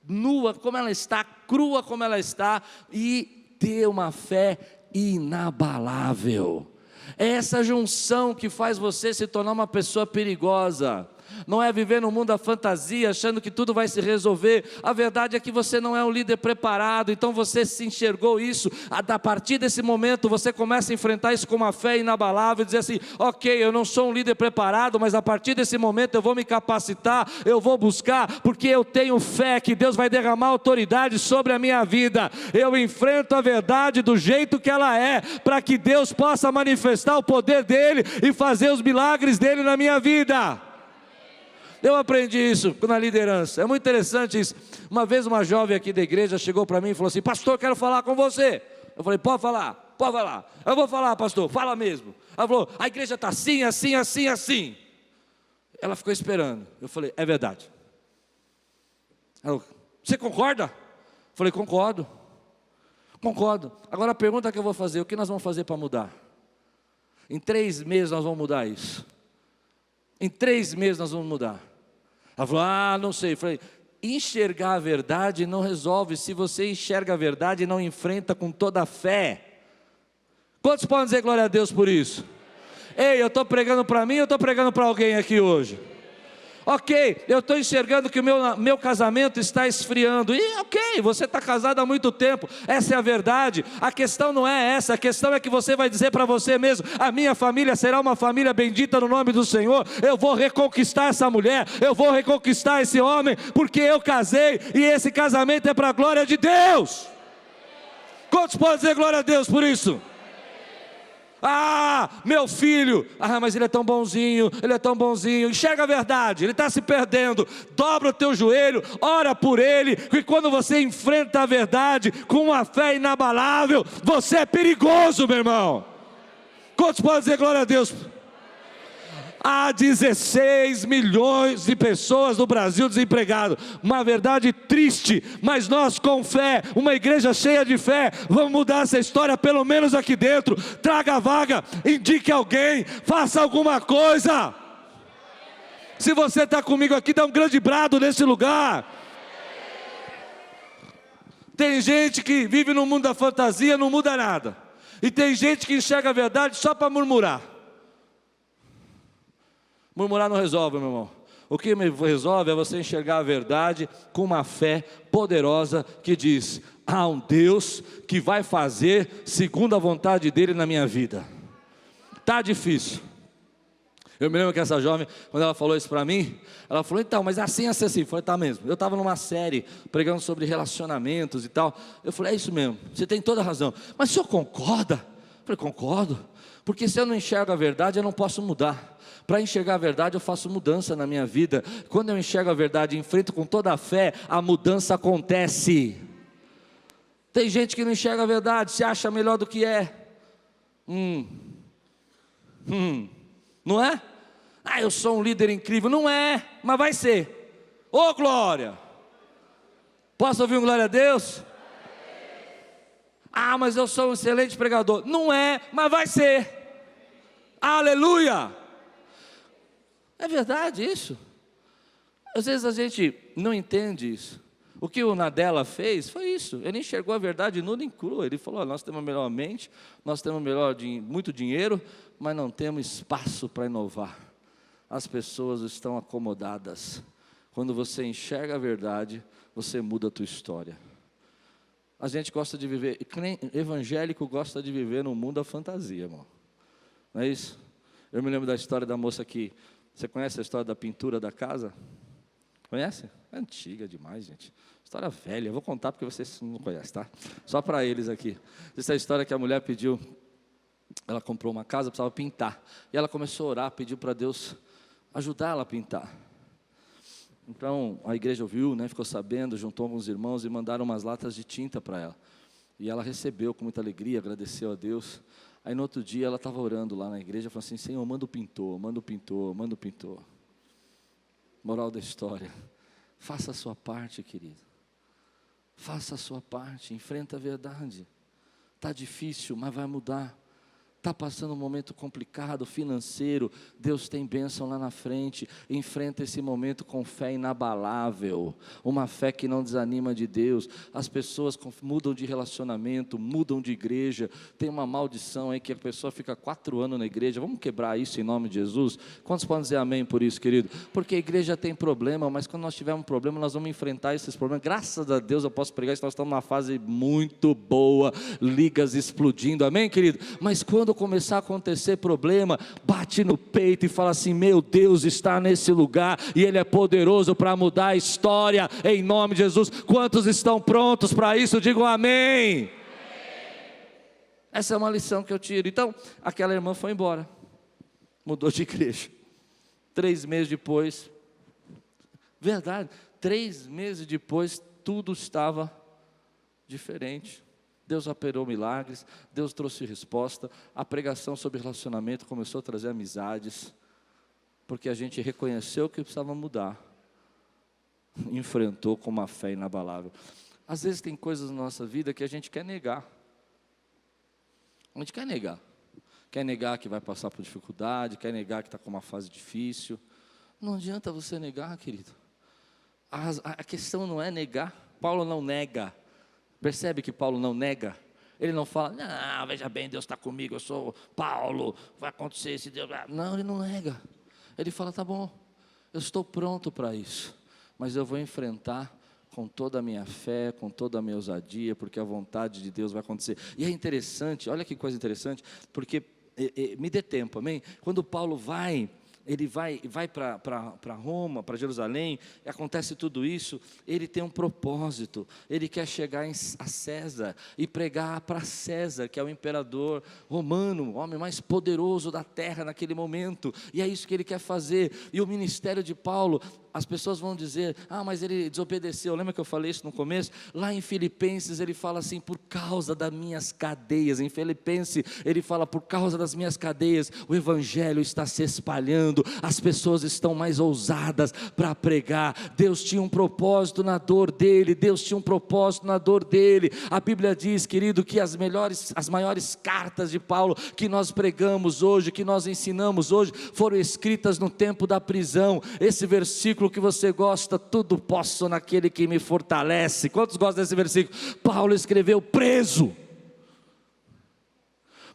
[SPEAKER 1] nua como ela está, crua como ela está, e ter uma fé inabalável. É essa junção que faz você se tornar uma pessoa perigosa. Não é viver no mundo da fantasia, achando que tudo vai se resolver. A verdade é que você não é um líder preparado. Então você se enxergou isso. A partir desse momento você começa a enfrentar isso com uma fé inabalável, dizer assim: ok, eu não sou um líder preparado, mas a partir desse momento eu vou me capacitar, eu vou buscar, porque eu tenho fé que Deus vai derramar autoridade sobre a minha vida. Eu enfrento a verdade do jeito que ela é, para que Deus possa manifestar o poder dEle e fazer os milagres dEle na minha vida. Eu aprendi isso na liderança, é muito interessante isso. Uma vez uma jovem aqui da igreja chegou para mim e falou assim: pastor, quero falar com você. Eu falei: pode falar. Eu vou falar, pastor, fala mesmo. Ela falou: a igreja está assim, assim, assim, assim. Ela ficou esperando. Eu falei: é verdade. Ela: você concorda? Eu falei: concordo. Agora a pergunta que eu vou fazer: o que nós vamos fazer para mudar? Em 3 meses nós vamos mudar isso. Em 3 meses nós vamos mudar. Ela falou: não sei. Eu falei: enxergar a verdade não resolve se você enxerga a verdade e não enfrenta com toda a fé. Quantos podem dizer glória a Deus por isso? Ei, eu estou pregando para mim ou estou pregando para alguém aqui hoje? Ok, eu estou enxergando que o meu casamento está esfriando. E ok, você está casado há muito tempo, essa é a verdade. A questão não é essa, a questão é que você vai dizer para você mesmo: a minha família será uma família bendita no nome do Senhor. Eu vou reconquistar essa mulher, eu vou reconquistar esse homem, porque eu casei e esse casamento é para a glória de Deus. Quantos podem dizer glória a Deus por isso? Ah, meu filho, mas ele é tão bonzinho, enxerga a verdade, ele está se perdendo. Dobra o teu joelho, ora por ele, e quando você enfrenta a verdade com uma fé inabalável, você é perigoso, meu irmão. Quantos podem dizer glória a Deus? Há 16 milhões de pessoas no Brasil desempregadas. Uma verdade triste, mas nós com fé, uma igreja cheia de fé, vamos mudar essa história, pelo menos aqui dentro. Traga a vaga, indique alguém, faça alguma coisa. Se você está comigo aqui, dá um grande brado nesse lugar. Tem gente que vive no mundo da fantasia, não muda nada. E tem gente que enxerga a verdade só para murmurar. Murmurar não resolve, meu irmão. O que resolve é você enxergar a verdade com uma fé poderosa que diz: há um Deus que vai fazer segundo a vontade dEle na minha vida. Está difícil. Eu me lembro que essa jovem, quando ela falou isso para mim, ela falou: então, mas assim. Eu falei: tá mesmo. Eu estava numa série pregando sobre relacionamentos e tal. Eu falei: é isso mesmo, você tem toda a razão. Mas o senhor concorda? Eu falei: concordo. Porque se eu não enxergo a verdade, eu não posso mudar. Para enxergar a verdade, eu faço mudança na minha vida. Quando eu enxergo a verdade e enfrento com toda a fé, a mudança acontece. Tem gente que não enxerga a verdade, se acha melhor do que é. Não é? Eu sou um líder incrível. Não é, mas vai ser. Ô glória! Posso ouvir um glória a Deus? Mas eu sou um excelente pregador. Não é, mas vai ser. Aleluia! É verdade isso. Às vezes a gente não entende isso. O que o Nadella fez foi isso. Ele enxergou a verdade nua e crua. Ele falou: nós temos a melhor mente, nós temos muito dinheiro, mas não temos espaço para inovar. As pessoas estão acomodadas. Quando você enxerga a verdade, você muda a tua história. A gente gosta de viver, evangélico gosta de viver no mundo da fantasia, irmão. Não é isso? Eu me lembro da história da moça que... Você conhece a história da pintura da casa? Conhece? É antiga demais, gente. História velha. Eu vou contar porque vocês não conhecem, tá? Só para eles aqui. Essa é a história que a mulher pediu. Ela comprou uma casa, precisava pintar. E ela começou a orar, pediu para Deus ajudar ela a pintar. Então, a igreja ouviu, né, ficou sabendo, juntou alguns irmãos e mandaram umas latas de tinta para ela. E ela recebeu com muita alegria, agradeceu a Deus. Aí no outro dia ela estava orando lá na igreja, falou assim: Senhor, manda o pintor, manda o pintor, manda o pintor. Moral da história: faça a sua parte, querido. Faça a sua parte, enfrenta a verdade. Está difícil, mas vai mudar. Está passando um momento complicado, financeiro, Deus tem bênção lá na frente. Enfrenta esse momento com fé inabalável, uma fé que não desanima de Deus. As pessoas mudam de relacionamento, mudam de igreja. Tem uma maldição aí que a pessoa fica 4 anos na igreja. Vamos quebrar isso em nome de Jesus? Quantos podem dizer amém por isso, querido? Porque a igreja tem problema, mas quando nós tivermos um problema, nós vamos enfrentar esses problemas. Graças a Deus eu posso pregar isso, nós estamos numa fase muito boa, ligas explodindo, amém, querido? Mas quando começar a acontecer problema, bate no peito e fala assim: meu Deus está nesse lugar e Ele é poderoso para mudar a história, em nome de Jesus. Quantos estão prontos para isso? Digam amém. Amém. Essa é uma lição que eu tiro. Então, aquela irmã foi embora, mudou de igreja. 3 meses depois, verdade, 3 meses depois, tudo estava diferente. Deus operou milagres, Deus trouxe resposta. A pregação sobre relacionamento começou a trazer amizades, porque a gente reconheceu que precisava mudar, enfrentou com uma fé inabalável. Às vezes tem coisas na nossa vida que a gente quer negar. A gente quer negar que vai passar por dificuldade, quer negar que está com uma fase difícil. Não adianta você negar, querido. A questão não é negar. Paulo não nega. Percebe que Paulo não nega? Ele não fala, não, veja bem, Deus está comigo, eu sou Paulo, vai acontecer esse Deus. Não, ele não nega. Ele fala, tá bom, eu estou pronto para isso, mas eu vou enfrentar com toda a minha fé, com toda a minha ousadia, porque a vontade de Deus vai acontecer. E é interessante, olha que coisa interessante, porque me dê tempo, amém? Quando Paulo ele vai para Roma, para Jerusalém, acontece tudo isso, ele tem um propósito, ele quer chegar a César, e pregar para César, que é o imperador romano, o homem mais poderoso da terra naquele momento, e é isso que ele quer fazer. E o ministério de Paulo, as pessoas vão dizer, mas ele desobedeceu, lembra que eu falei isso no começo? Lá em Filipenses ele fala assim, por causa das minhas cadeias, em Filipenses ele fala, por causa das minhas cadeias, o evangelho está se espalhando, as pessoas estão mais ousadas para pregar. Deus tinha um propósito na dor dele, Deus tinha um propósito na dor dele. A Bíblia diz, querido, que as maiores cartas de Paulo, que nós pregamos hoje, que nós ensinamos hoje, foram escritas no tempo da prisão. Esse versículo que você gosta, tudo posso naquele que me fortalece. Quantos gostam desse versículo? Paulo escreveu preso,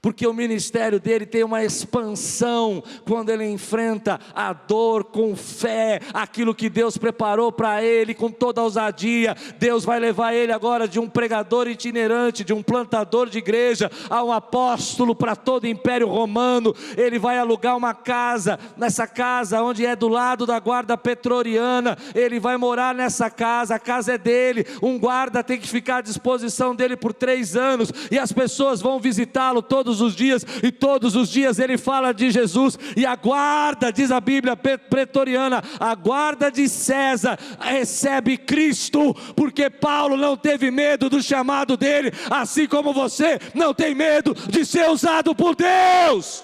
[SPEAKER 1] porque o ministério dele tem uma expansão, quando ele enfrenta a dor com fé, aquilo que Deus preparou para ele, com toda a ousadia. Deus vai levar ele agora de um pregador itinerante, de um plantador de igreja, a um apóstolo para todo o Império Romano. Ele vai alugar uma casa, nessa casa onde é do lado da guarda pretoriana, ele vai morar nessa casa, a casa é dele, um guarda tem que ficar à disposição dele por 3 anos, e as pessoas vão visitá-lo todos os dias, e todos os dias ele fala de Jesus. E a guarda, diz a Bíblia pretoriana, a guarda de César recebe Cristo, porque Paulo não teve medo do chamado dele, assim como você não tem medo de ser usado por Deus.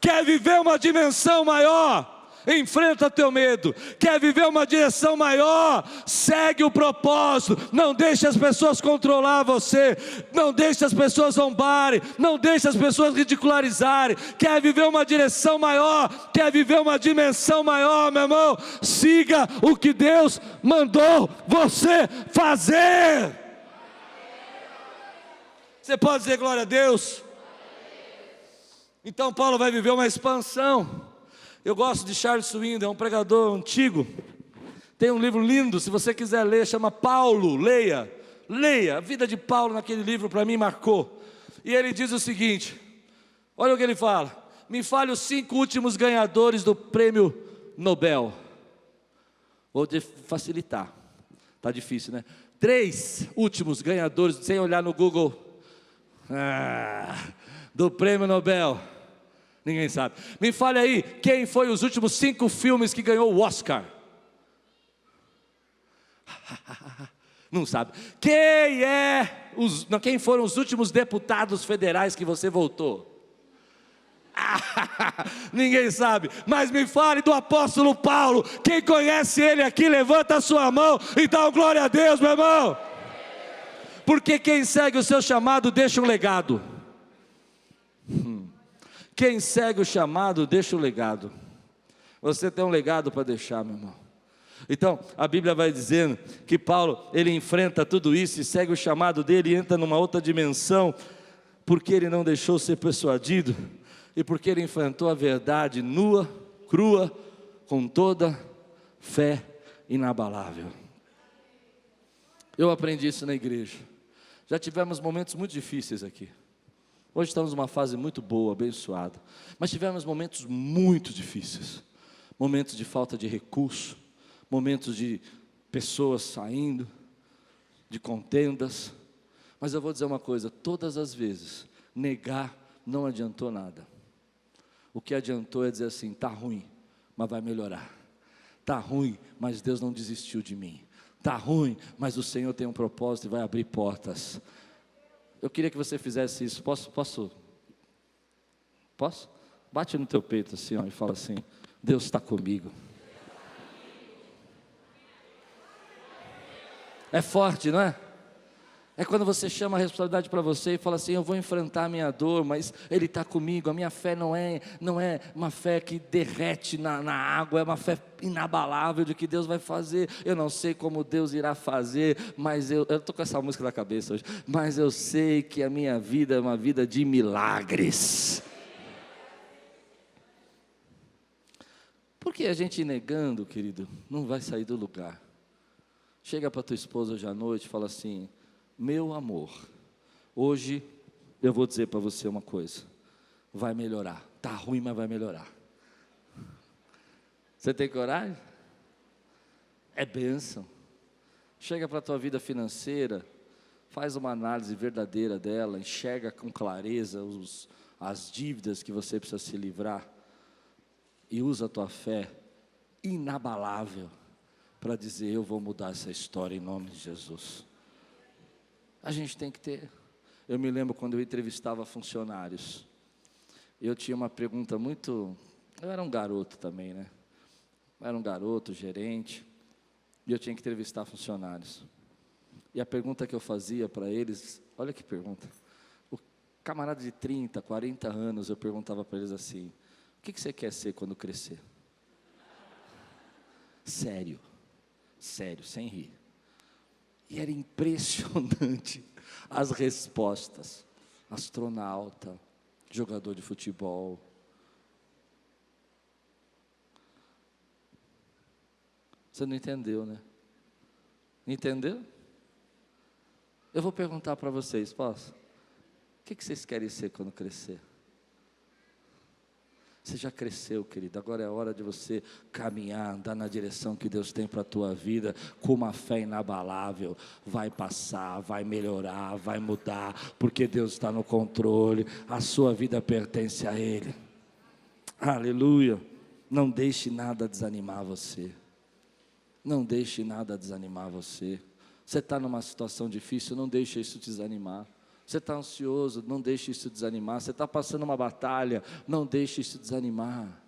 [SPEAKER 1] Quer viver uma dimensão maior? Enfrenta teu medo. Quer viver uma direção maior? Segue o propósito. Não deixe as pessoas controlar você, não deixe as pessoas zombarem, não deixe as pessoas ridicularizarem. Quer viver uma direção maior? Quer viver uma dimensão maior, meu irmão? Siga o que Deus mandou você fazer. Você pode dizer glória a Deus? Então Paulo vai viver uma expansão. Eu gosto de Charles Swindoll, é um pregador antigo. Tem um livro lindo, se você quiser ler, chama Paulo, leia. A vida de Paulo naquele livro para mim marcou. E ele diz o seguinte, olha o que ele fala: me fale os 5 últimos ganhadores do prêmio Nobel. Vou facilitar, está difícil, né? 3 últimos ganhadores, sem olhar no Google, do prêmio Nobel. Ninguém sabe. Me fale aí, quem foi os últimos 5 filmes que ganhou o Oscar? Não sabe. Quem foram os últimos deputados federais que você votou? Ninguém sabe. Mas me fale do apóstolo Paulo. Quem conhece ele aqui, levanta a sua mão e dá glória a Deus, meu irmão. Porque quem segue o seu chamado deixa um legado. Quem segue o chamado deixa o legado. Você tem um legado para deixar, meu irmão. Então a Bíblia vai dizendo que Paulo, ele enfrenta tudo isso e segue o chamado dele, e entra numa outra dimensão, porque ele não deixou ser persuadido, e porque ele enfrentou a verdade nua, crua, com toda fé inabalável. Eu aprendi isso na igreja. Já tivemos momentos muito difíceis aqui. Hoje estamos numa fase muito boa, abençoada, mas tivemos momentos muito difíceis, momentos de falta de recurso, momentos de pessoas saindo, de contendas. Mas eu vou dizer uma coisa, todas as vezes, negar não adiantou nada. O que adiantou é dizer assim, está ruim, mas vai melhorar. Está ruim, mas Deus não desistiu de mim. Está ruim, mas o Senhor tem um propósito e vai abrir portas. Eu queria que você fizesse isso. Posso? Bate no teu peito assim, e fala assim: Deus está comigo. É forte, não é? É quando você chama a responsabilidade para você e fala assim: eu vou enfrentar a minha dor, mas Ele está comigo. A minha fé não é uma fé que derrete na água, é uma fé inabalável de que Deus vai fazer. Eu não sei como Deus irá fazer, mas eu estou com essa música na cabeça hoje, mas eu sei que a minha vida é uma vida de milagres. Porque a gente negando, querido, não vai sair do lugar. Chega para tua esposa hoje à noite e fala assim: meu amor, hoje eu vou dizer para você uma coisa, vai melhorar, está ruim, mas vai melhorar. Você tem coragem? É bênção. Chega para a tua vida financeira, faz uma análise verdadeira dela, enxerga com clareza as dívidas que você precisa se livrar, e usa a tua fé inabalável para dizer: eu vou mudar essa história em nome de Jesus. A gente tem que ter. Eu me lembro quando eu entrevistava funcionários, eu tinha uma pergunta muito, eu era um garoto também, né? Eu era um garoto, gerente, e eu tinha que entrevistar funcionários. E a pergunta que eu fazia para eles, olha que pergunta, o camarada de 30, 40 anos, eu perguntava para eles assim: o que você quer ser quando crescer? Sério, sério, sem rir. E era impressionante as respostas. Astronauta, jogador de futebol. Você não entendeu, né? Entendeu? Eu vou perguntar para vocês, posso? O que vocês querem ser quando crescer? Você já cresceu, querido, agora é a hora de você caminhar, andar na direção que Deus tem para a tua vida, com uma fé inabalável. Vai passar, vai melhorar, vai mudar, porque Deus está no controle, a sua vida pertence a Ele. Aleluia. Não deixe nada desanimar você. Não deixe nada desanimar você. Você está numa situação difícil, não deixe isso te desanimar. Você está ansioso, não deixe isso desanimar. Você está passando uma batalha, não deixe isso desanimar.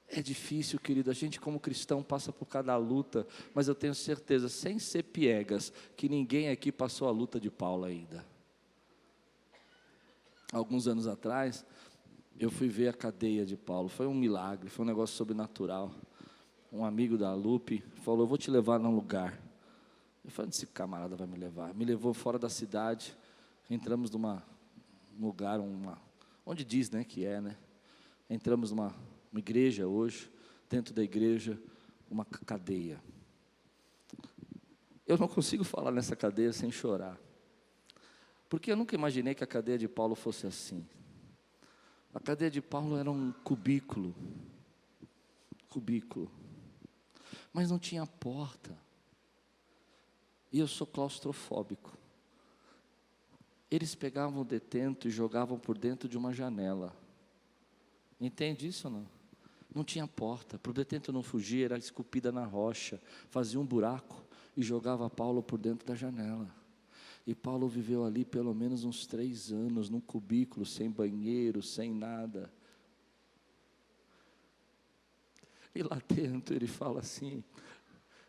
[SPEAKER 1] É difícil, querido, a gente como cristão passa por cada luta, mas eu tenho certeza, sem ser piegas, que ninguém aqui passou a luta de Paulo ainda. Alguns anos atrás, eu fui ver a cadeia de Paulo, foi um milagre, foi um negócio sobrenatural. Um amigo da Lupe falou: eu vou te levar num lugar. Eu falei: esse camarada vai me levar. Me levou fora da cidade. Entramos num lugar, onde diz, né, que é, né? Entramos numa igreja hoje, dentro da igreja, uma cadeia. Eu não consigo falar nessa cadeia sem chorar, porque eu nunca imaginei que a cadeia de Paulo fosse assim. A cadeia de Paulo era um cubículo, mas não tinha porta, e eu sou claustrofóbico. Eles pegavam o detento e jogavam por dentro de uma janela. Entende isso ou não? Não tinha porta, para o detento não fugir, era esculpida na rocha, fazia um buraco e jogava Paulo por dentro da janela. E Paulo viveu ali pelo menos uns 3 anos, num cubículo, sem banheiro, sem nada. E lá dentro ele fala assim: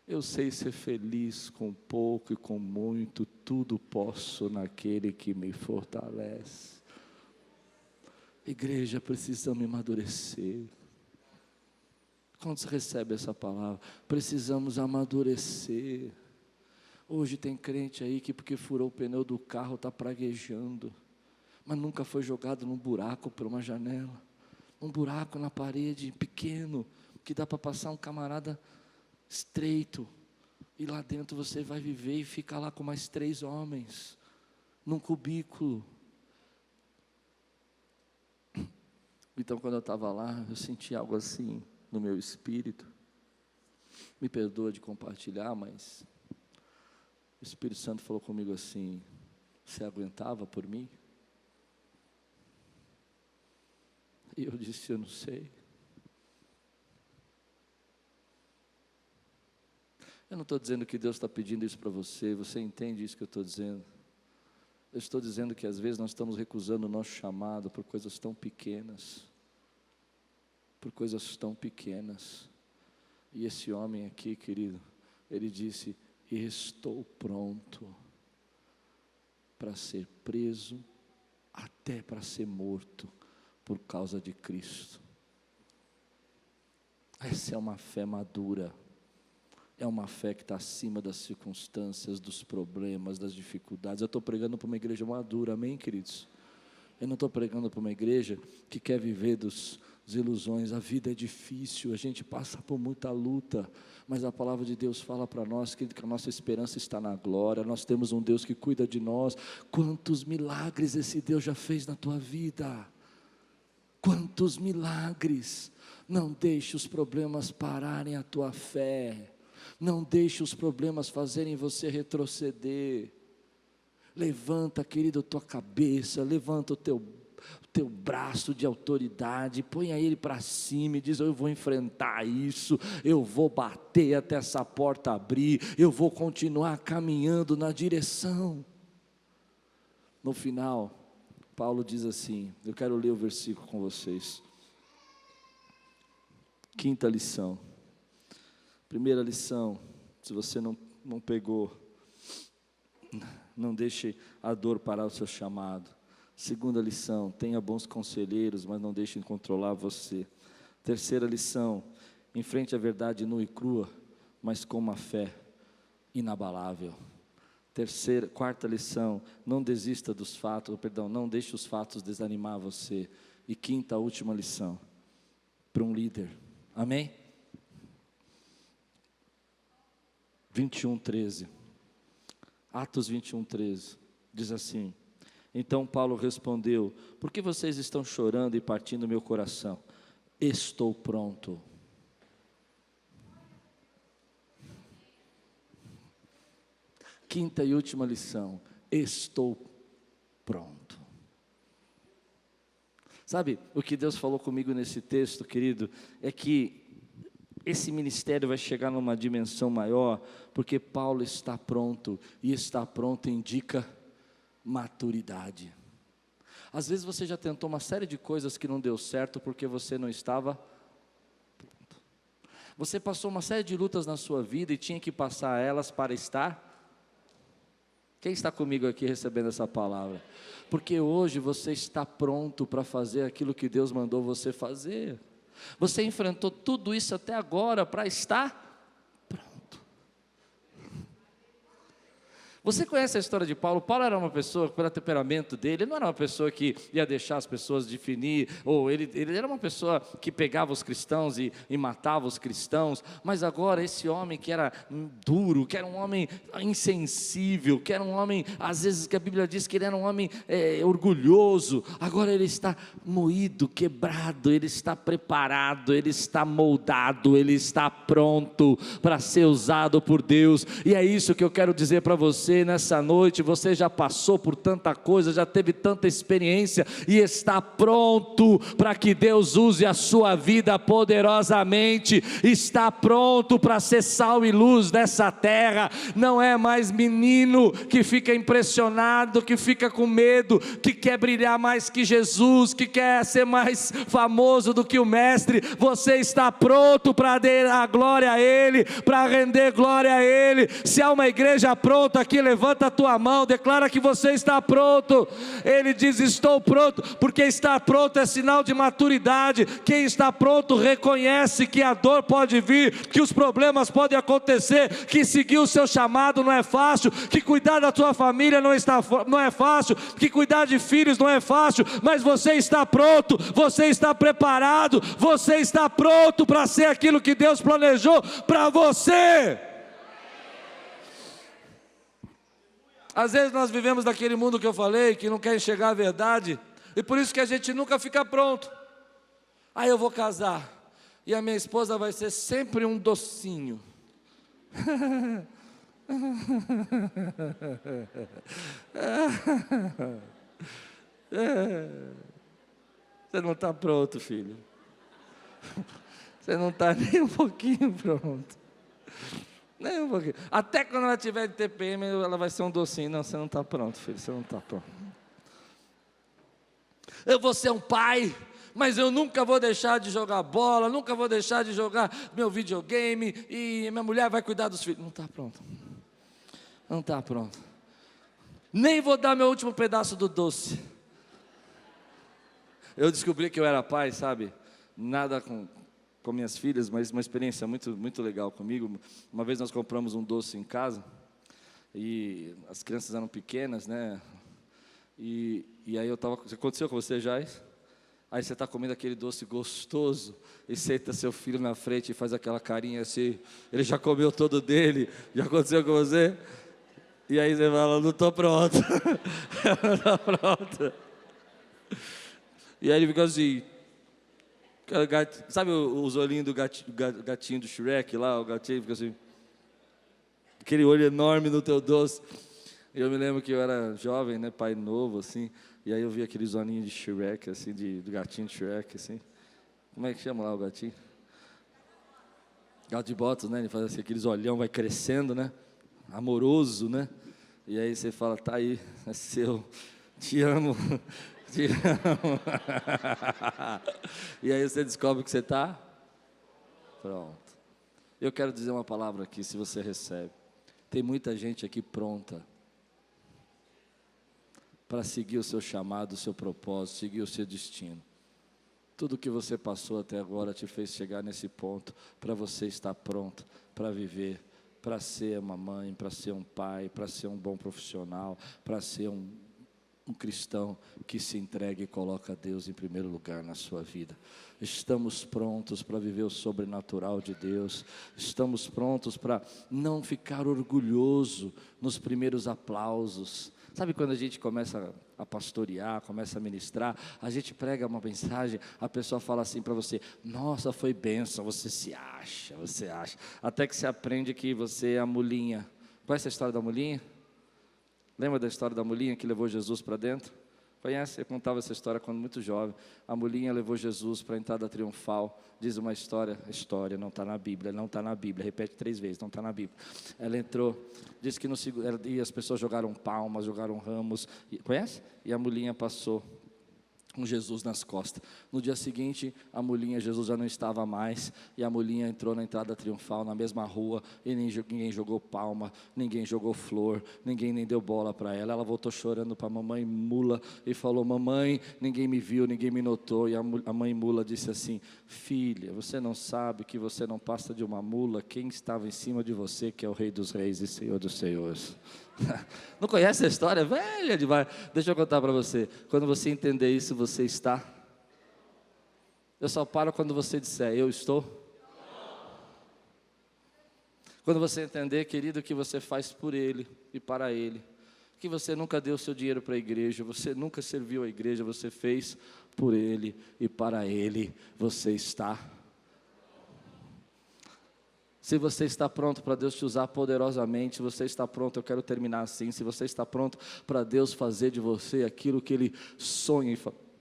[SPEAKER 1] eu sei ser feliz com pouco e com muito, tudo posso naquele que me fortalece. Igreja, precisamos amadurecer. Quando você recebe essa palavra, precisamos amadurecer. Hoje tem crente aí que porque furou o pneu do carro está praguejando, mas nunca foi jogado num buraco por uma janela, um buraco na parede pequeno, que dá para passar um camarada estreito, e lá dentro você vai viver e fica lá com mais 3 homens, num cubículo. Então quando eu estava lá, eu senti algo assim no meu espírito. Me perdoa de compartilhar, mas o Espírito Santo falou comigo assim: você aguentava por mim? E eu disse: eu não sei. Eu não estou dizendo que Deus está pedindo isso para você, você entende isso que eu estou dizendo? Eu estou dizendo que às vezes nós estamos recusando o nosso chamado por coisas tão pequenas. Por coisas tão pequenas. E esse homem aqui, querido, ele disse: estou pronto. para ser preso, até para ser morto, por causa de Cristo. Essa é uma fé madura, é uma fé que está acima das circunstâncias, dos problemas, das dificuldades. Eu estou pregando para uma igreja madura, amém, queridos? Eu não estou pregando para uma igreja que quer viver das ilusões. A vida é difícil, a gente passa por muita luta, mas a palavra de Deus fala para nós que a nossa esperança está na glória. Nós temos um Deus que cuida de nós. Quantos milagres esse Deus já fez na tua vida? Quantos milagres! Não deixe os problemas pararem a tua fé, não deixe os problemas fazerem você retroceder. Levanta, querido, a tua cabeça, levanta o teu braço de autoridade, ponha ele para cima e diz: eu vou enfrentar isso, eu vou bater até essa porta abrir, eu vou continuar caminhando na direção. No final, Paulo diz assim, eu quero ler o versículo com vocês. Quinta lição. Primeira lição, se você não pegou, não deixe a dor parar o seu chamado. Segunda lição, tenha bons conselheiros, mas não deixem controlar você. Terceira lição, enfrente a verdade nua e crua, mas com uma fé inabalável. Quarta lição, não desista dos fatos, não deixe os fatos desanimar você. E quinta, última lição, para um líder, amém? 21:13, Atos 21:13, diz assim: então Paulo respondeu: por que vocês estão chorando e partindo meu coração? Estou pronto. Quinta e última lição, estou pronto. Sabe, o que Deus falou comigo nesse texto, querido, é que esse ministério vai chegar numa dimensão maior, porque Paulo está pronto, e estar pronto indica maturidade. Às vezes você já tentou uma série de coisas que não deu certo, porque você não estava pronto. Você passou uma série de lutas na sua vida, e tinha que passar elas para estar. Quem está comigo aqui recebendo essa palavra? Porque hoje você está pronto para fazer aquilo que Deus mandou você fazer. Você enfrentou tudo isso até agora para estar pronto. Você conhece a história de Paulo? Paulo era uma pessoa, pelo temperamento dele, ele não era uma pessoa que ia deixar as pessoas definir, ou ele era uma pessoa que pegava os cristãos e matava os cristãos. Mas agora esse homem que era duro, que era um homem insensível, que era um homem, às vezes que a Bíblia diz que ele era um homem orgulhoso, agora ele está moído, quebrado, ele está preparado, ele está moldado, ele está pronto para ser usado por Deus. E é isso que eu quero dizer para você nessa noite. Você já passou por tanta coisa, já teve tanta experiência, e está pronto para que Deus use a sua vida poderosamente. Está pronto para ser sal e luz dessa terra. Não é mais menino que fica impressionado, que fica com medo, que quer brilhar mais que Jesus, que quer ser mais famoso do que o mestre. Você está pronto para dar a glória a Ele, para render glória a Ele. Se há uma igreja pronta aqui, levanta a tua mão, declara que você está pronto. Ele diz: estou pronto, porque estar pronto é sinal de maturidade. Quem está pronto reconhece que a dor pode vir, que os problemas podem acontecer, que seguir o seu chamado não é fácil, que cuidar da tua família não é fácil, que cuidar de filhos não é fácil, mas você está pronto, você está preparado, você está pronto para ser aquilo que Deus planejou para você. Às vezes nós vivemos naquele mundo que eu falei, que não quer enxergar a verdade, e por isso que a gente nunca fica pronto. Aí eu vou casar, e a minha esposa vai ser sempre um docinho. Você não está pronto, filho. Você não está nem um pouquinho pronto. Nem um pouquinho. Até quando ela tiver de TPM, ela vai ser um docinho. Não, você não está pronto, filho, você não está pronto. Eu vou ser um pai, mas eu nunca vou deixar de jogar bola, nunca vou deixar de jogar meu videogame, e minha mulher vai cuidar dos filhos. Não está pronto. Não está pronto. Nem vou dar meu último pedaço do doce. Eu descobri que eu era pai, sabe? Nada com minhas filhas, mas uma experiência muito, muito legal comigo. Uma vez nós compramos um doce em casa, e as crianças eram pequenas, né? E aí eu estava... Aconteceu com você já isso? Aí você está comendo aquele doce gostoso, e senta seu filho na frente e faz aquela carinha assim, ele já comeu todo dele. Já aconteceu com você? E aí você fala, não estou pronto. Não estou pronto. E aí ele fica assim, sabe os olhinhos do gatinho do Shrek lá, o gatinho fica assim, aquele olho enorme no teu doce. E eu me lembro que eu era jovem, né, pai novo, assim, e aí eu vi aqueles olhinhos de Shrek, assim, do gatinho de Shrek, assim. Como é que chama lá o gatinho? Gato de botas, né, ele faz assim, aqueles olhão, vai crescendo, né, amoroso, né. E aí você fala, tá aí, é seu, te amo. Te amo. E aí você descobre que você está pronto. Eu quero dizer uma palavra aqui, se você recebe. Tem muita gente aqui pronta para seguir o seu chamado, o seu propósito, seguir o seu destino. Tudo que você passou até agora te fez chegar nesse ponto, para você estar pronto para viver, para ser uma mãe, para ser um pai, para ser um bom profissional, para ser um cristão que se entrega e coloca Deus em primeiro lugar na sua vida. Estamos prontos para viver o sobrenatural de Deus. Estamos prontos para não ficar orgulhoso nos primeiros aplausos. Sabe quando a gente começa a pastorear, começa a ministrar, a gente prega uma mensagem, a pessoa fala assim para você, nossa, foi bênção, você acha. Até que você aprende que você é a mulinha. Conhece a história da mulinha? Lembra da história da mulinha que levou Jesus para dentro? Conhece? Eu contava essa história quando muito jovem. A mulinha levou Jesus para a entrada triunfal. Diz uma história, não está na Bíblia, repete 3 vezes, não está na Bíblia. Ela entrou, diz que e as pessoas jogaram palmas, jogaram ramos, conhece? E a mulinha passou com Jesus nas costas. No dia seguinte, a mulinha, Jesus já não estava mais, e a mulinha entrou na entrada triunfal, na mesma rua, e ninguém jogou palma, ninguém jogou flor, ninguém nem deu bola para ela. Ela voltou chorando para a mamãe mula, e falou, mamãe, ninguém me viu, ninguém me notou. E a mãe mula disse assim, filha, você não sabe que você não passa de uma mula, quem estava em cima de você, que é o Rei dos Reis e Senhor dos Senhores. Não conhece a história? Velha demais. Deixa eu contar para você. Quando você entender isso, você está. Eu só paro quando você disser, eu estou. Quando você entender, querido, que você faz por Ele e para Ele, que você nunca deu seu dinheiro para a igreja, você nunca serviu a igreja, você fez por Ele e para Ele, você está. Se você está pronto para Deus te usar poderosamente, se você está pronto, eu quero terminar assim, se você está pronto para Deus fazer de você aquilo que Ele sonha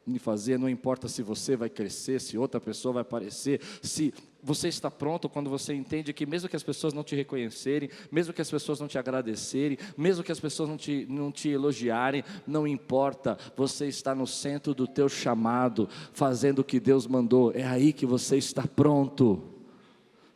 [SPEAKER 1] em fazer, não importa se você vai crescer, se outra pessoa vai aparecer, se você está pronto quando você entende que mesmo que as pessoas não te reconhecerem, mesmo que as pessoas não te agradecerem, mesmo que as pessoas não te elogiarem, não importa, você está no centro do teu chamado, fazendo o que Deus mandou, é aí que você está pronto.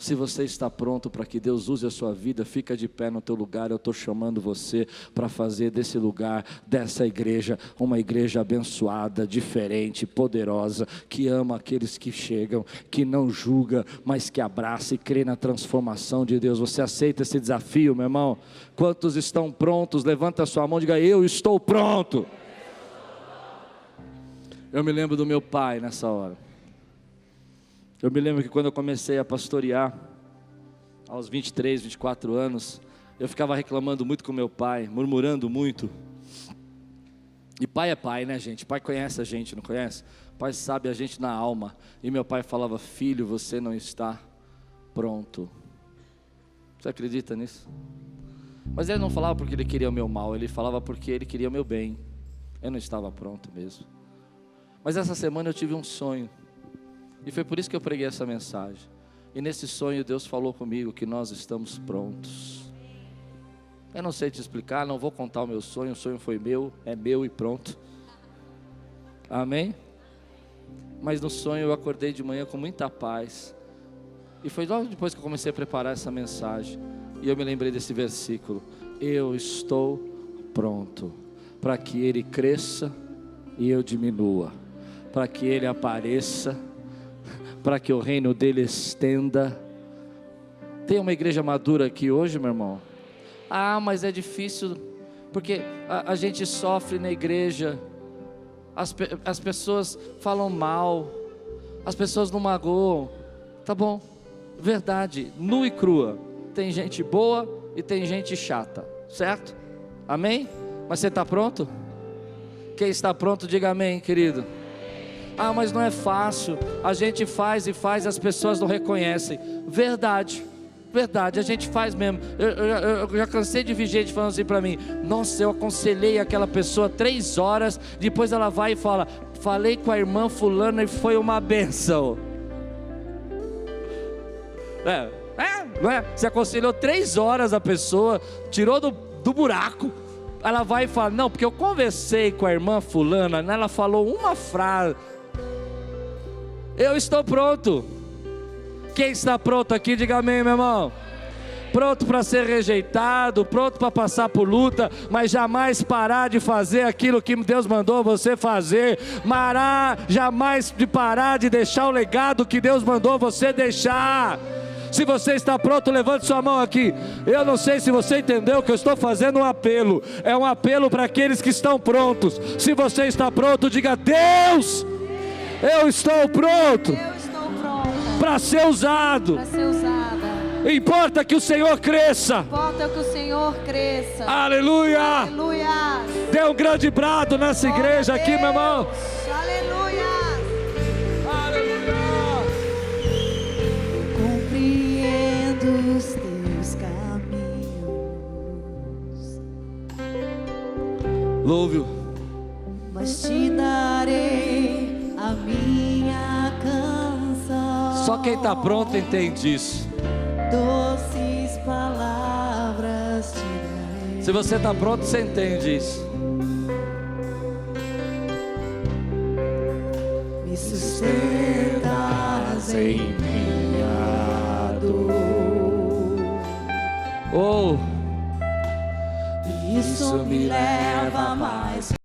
[SPEAKER 1] Se você está pronto para que Deus use a sua vida, fica de pé no teu lugar. Eu estou chamando você para fazer desse lugar, dessa igreja, uma igreja abençoada, diferente, poderosa, que ama aqueles que chegam, que não julga, mas que abraça e crê na transformação de Deus. Você aceita esse desafio, meu irmão? Quantos estão prontos? Levanta a sua mão e diga, eu estou pronto. Eu me lembro do meu pai nessa hora. Eu me lembro que quando eu comecei a pastorear, aos 23, 24 anos, eu ficava reclamando muito com meu pai, murmurando muito. E pai é pai, né, gente? Pai conhece a gente, não conhece? Pai sabe a gente na alma. E meu pai falava, filho, você não está pronto. Você acredita nisso? Mas ele não falava porque ele queria o meu mal, ele falava porque ele queria o meu bem. Eu não estava pronto mesmo. Mas essa semana eu tive um sonho. E foi por isso que eu preguei essa mensagem. E nesse sonho Deus falou comigo que nós estamos prontos. Eu não sei te explicar, não vou contar o meu sonho. O sonho foi meu, é meu e pronto. Amém? Mas no sonho eu acordei de manhã com muita paz. E foi logo depois que eu comecei a preparar essa mensagem. E eu me lembrei desse versículo. Eu estou pronto. para que Ele cresça e eu diminua, para que Ele apareça, para que o reino dEle estenda. Tem uma igreja madura aqui hoje, meu irmão? Ah, mas é difícil, porque a gente sofre na igreja, as pessoas falam mal, as pessoas não magoam. Tá bom, verdade, nua e crua. Tem gente boa e tem gente chata, certo? Amém? Mas você está pronto? Quem está pronto, diga amém, querido. Ah, mas não é fácil, a gente faz e faz, as pessoas não reconhecem. Verdade, a gente faz mesmo. Eu já cansei de ver gente falando assim para mim: nossa, eu aconselhei aquela pessoa 3 horas, depois ela vai e fala: falei com a irmã fulana e foi uma bênção. Não é? Você aconselhou 3 horas a pessoa, tirou do buraco. Ela vai e fala: não, porque eu conversei com a irmã fulana, ela falou uma frase. Eu estou pronto. Quem está pronto aqui, diga amém, meu irmão. Pronto para ser rejeitado, pronto para passar por luta, mas jamais parar de fazer aquilo que Deus mandou você fazer. Jamais de parar de deixar o legado que Deus mandou você deixar. Se você está pronto, levante sua mão aqui. Eu não sei se você entendeu que eu estou fazendo um apelo. É um apelo para aqueles que estão prontos. Se você está pronto, diga: Deus, eu estou pronto para ser usado. Importa que o Senhor cresça. Aleluia.
[SPEAKER 2] Aleluia.
[SPEAKER 1] Dê um grande brado nessa igreja aqui, meu irmão.
[SPEAKER 2] Aleluia. Compreendo os teus caminhos.
[SPEAKER 1] Louve-o.
[SPEAKER 2] Mas te darei a minha canção.
[SPEAKER 1] Só quem está pronto entende isso.
[SPEAKER 2] Doces palavras te darei.
[SPEAKER 1] Se você está pronto, você entende isso.
[SPEAKER 2] Me sustentas em minha dor.
[SPEAKER 1] Oh,
[SPEAKER 2] Isso me leva mais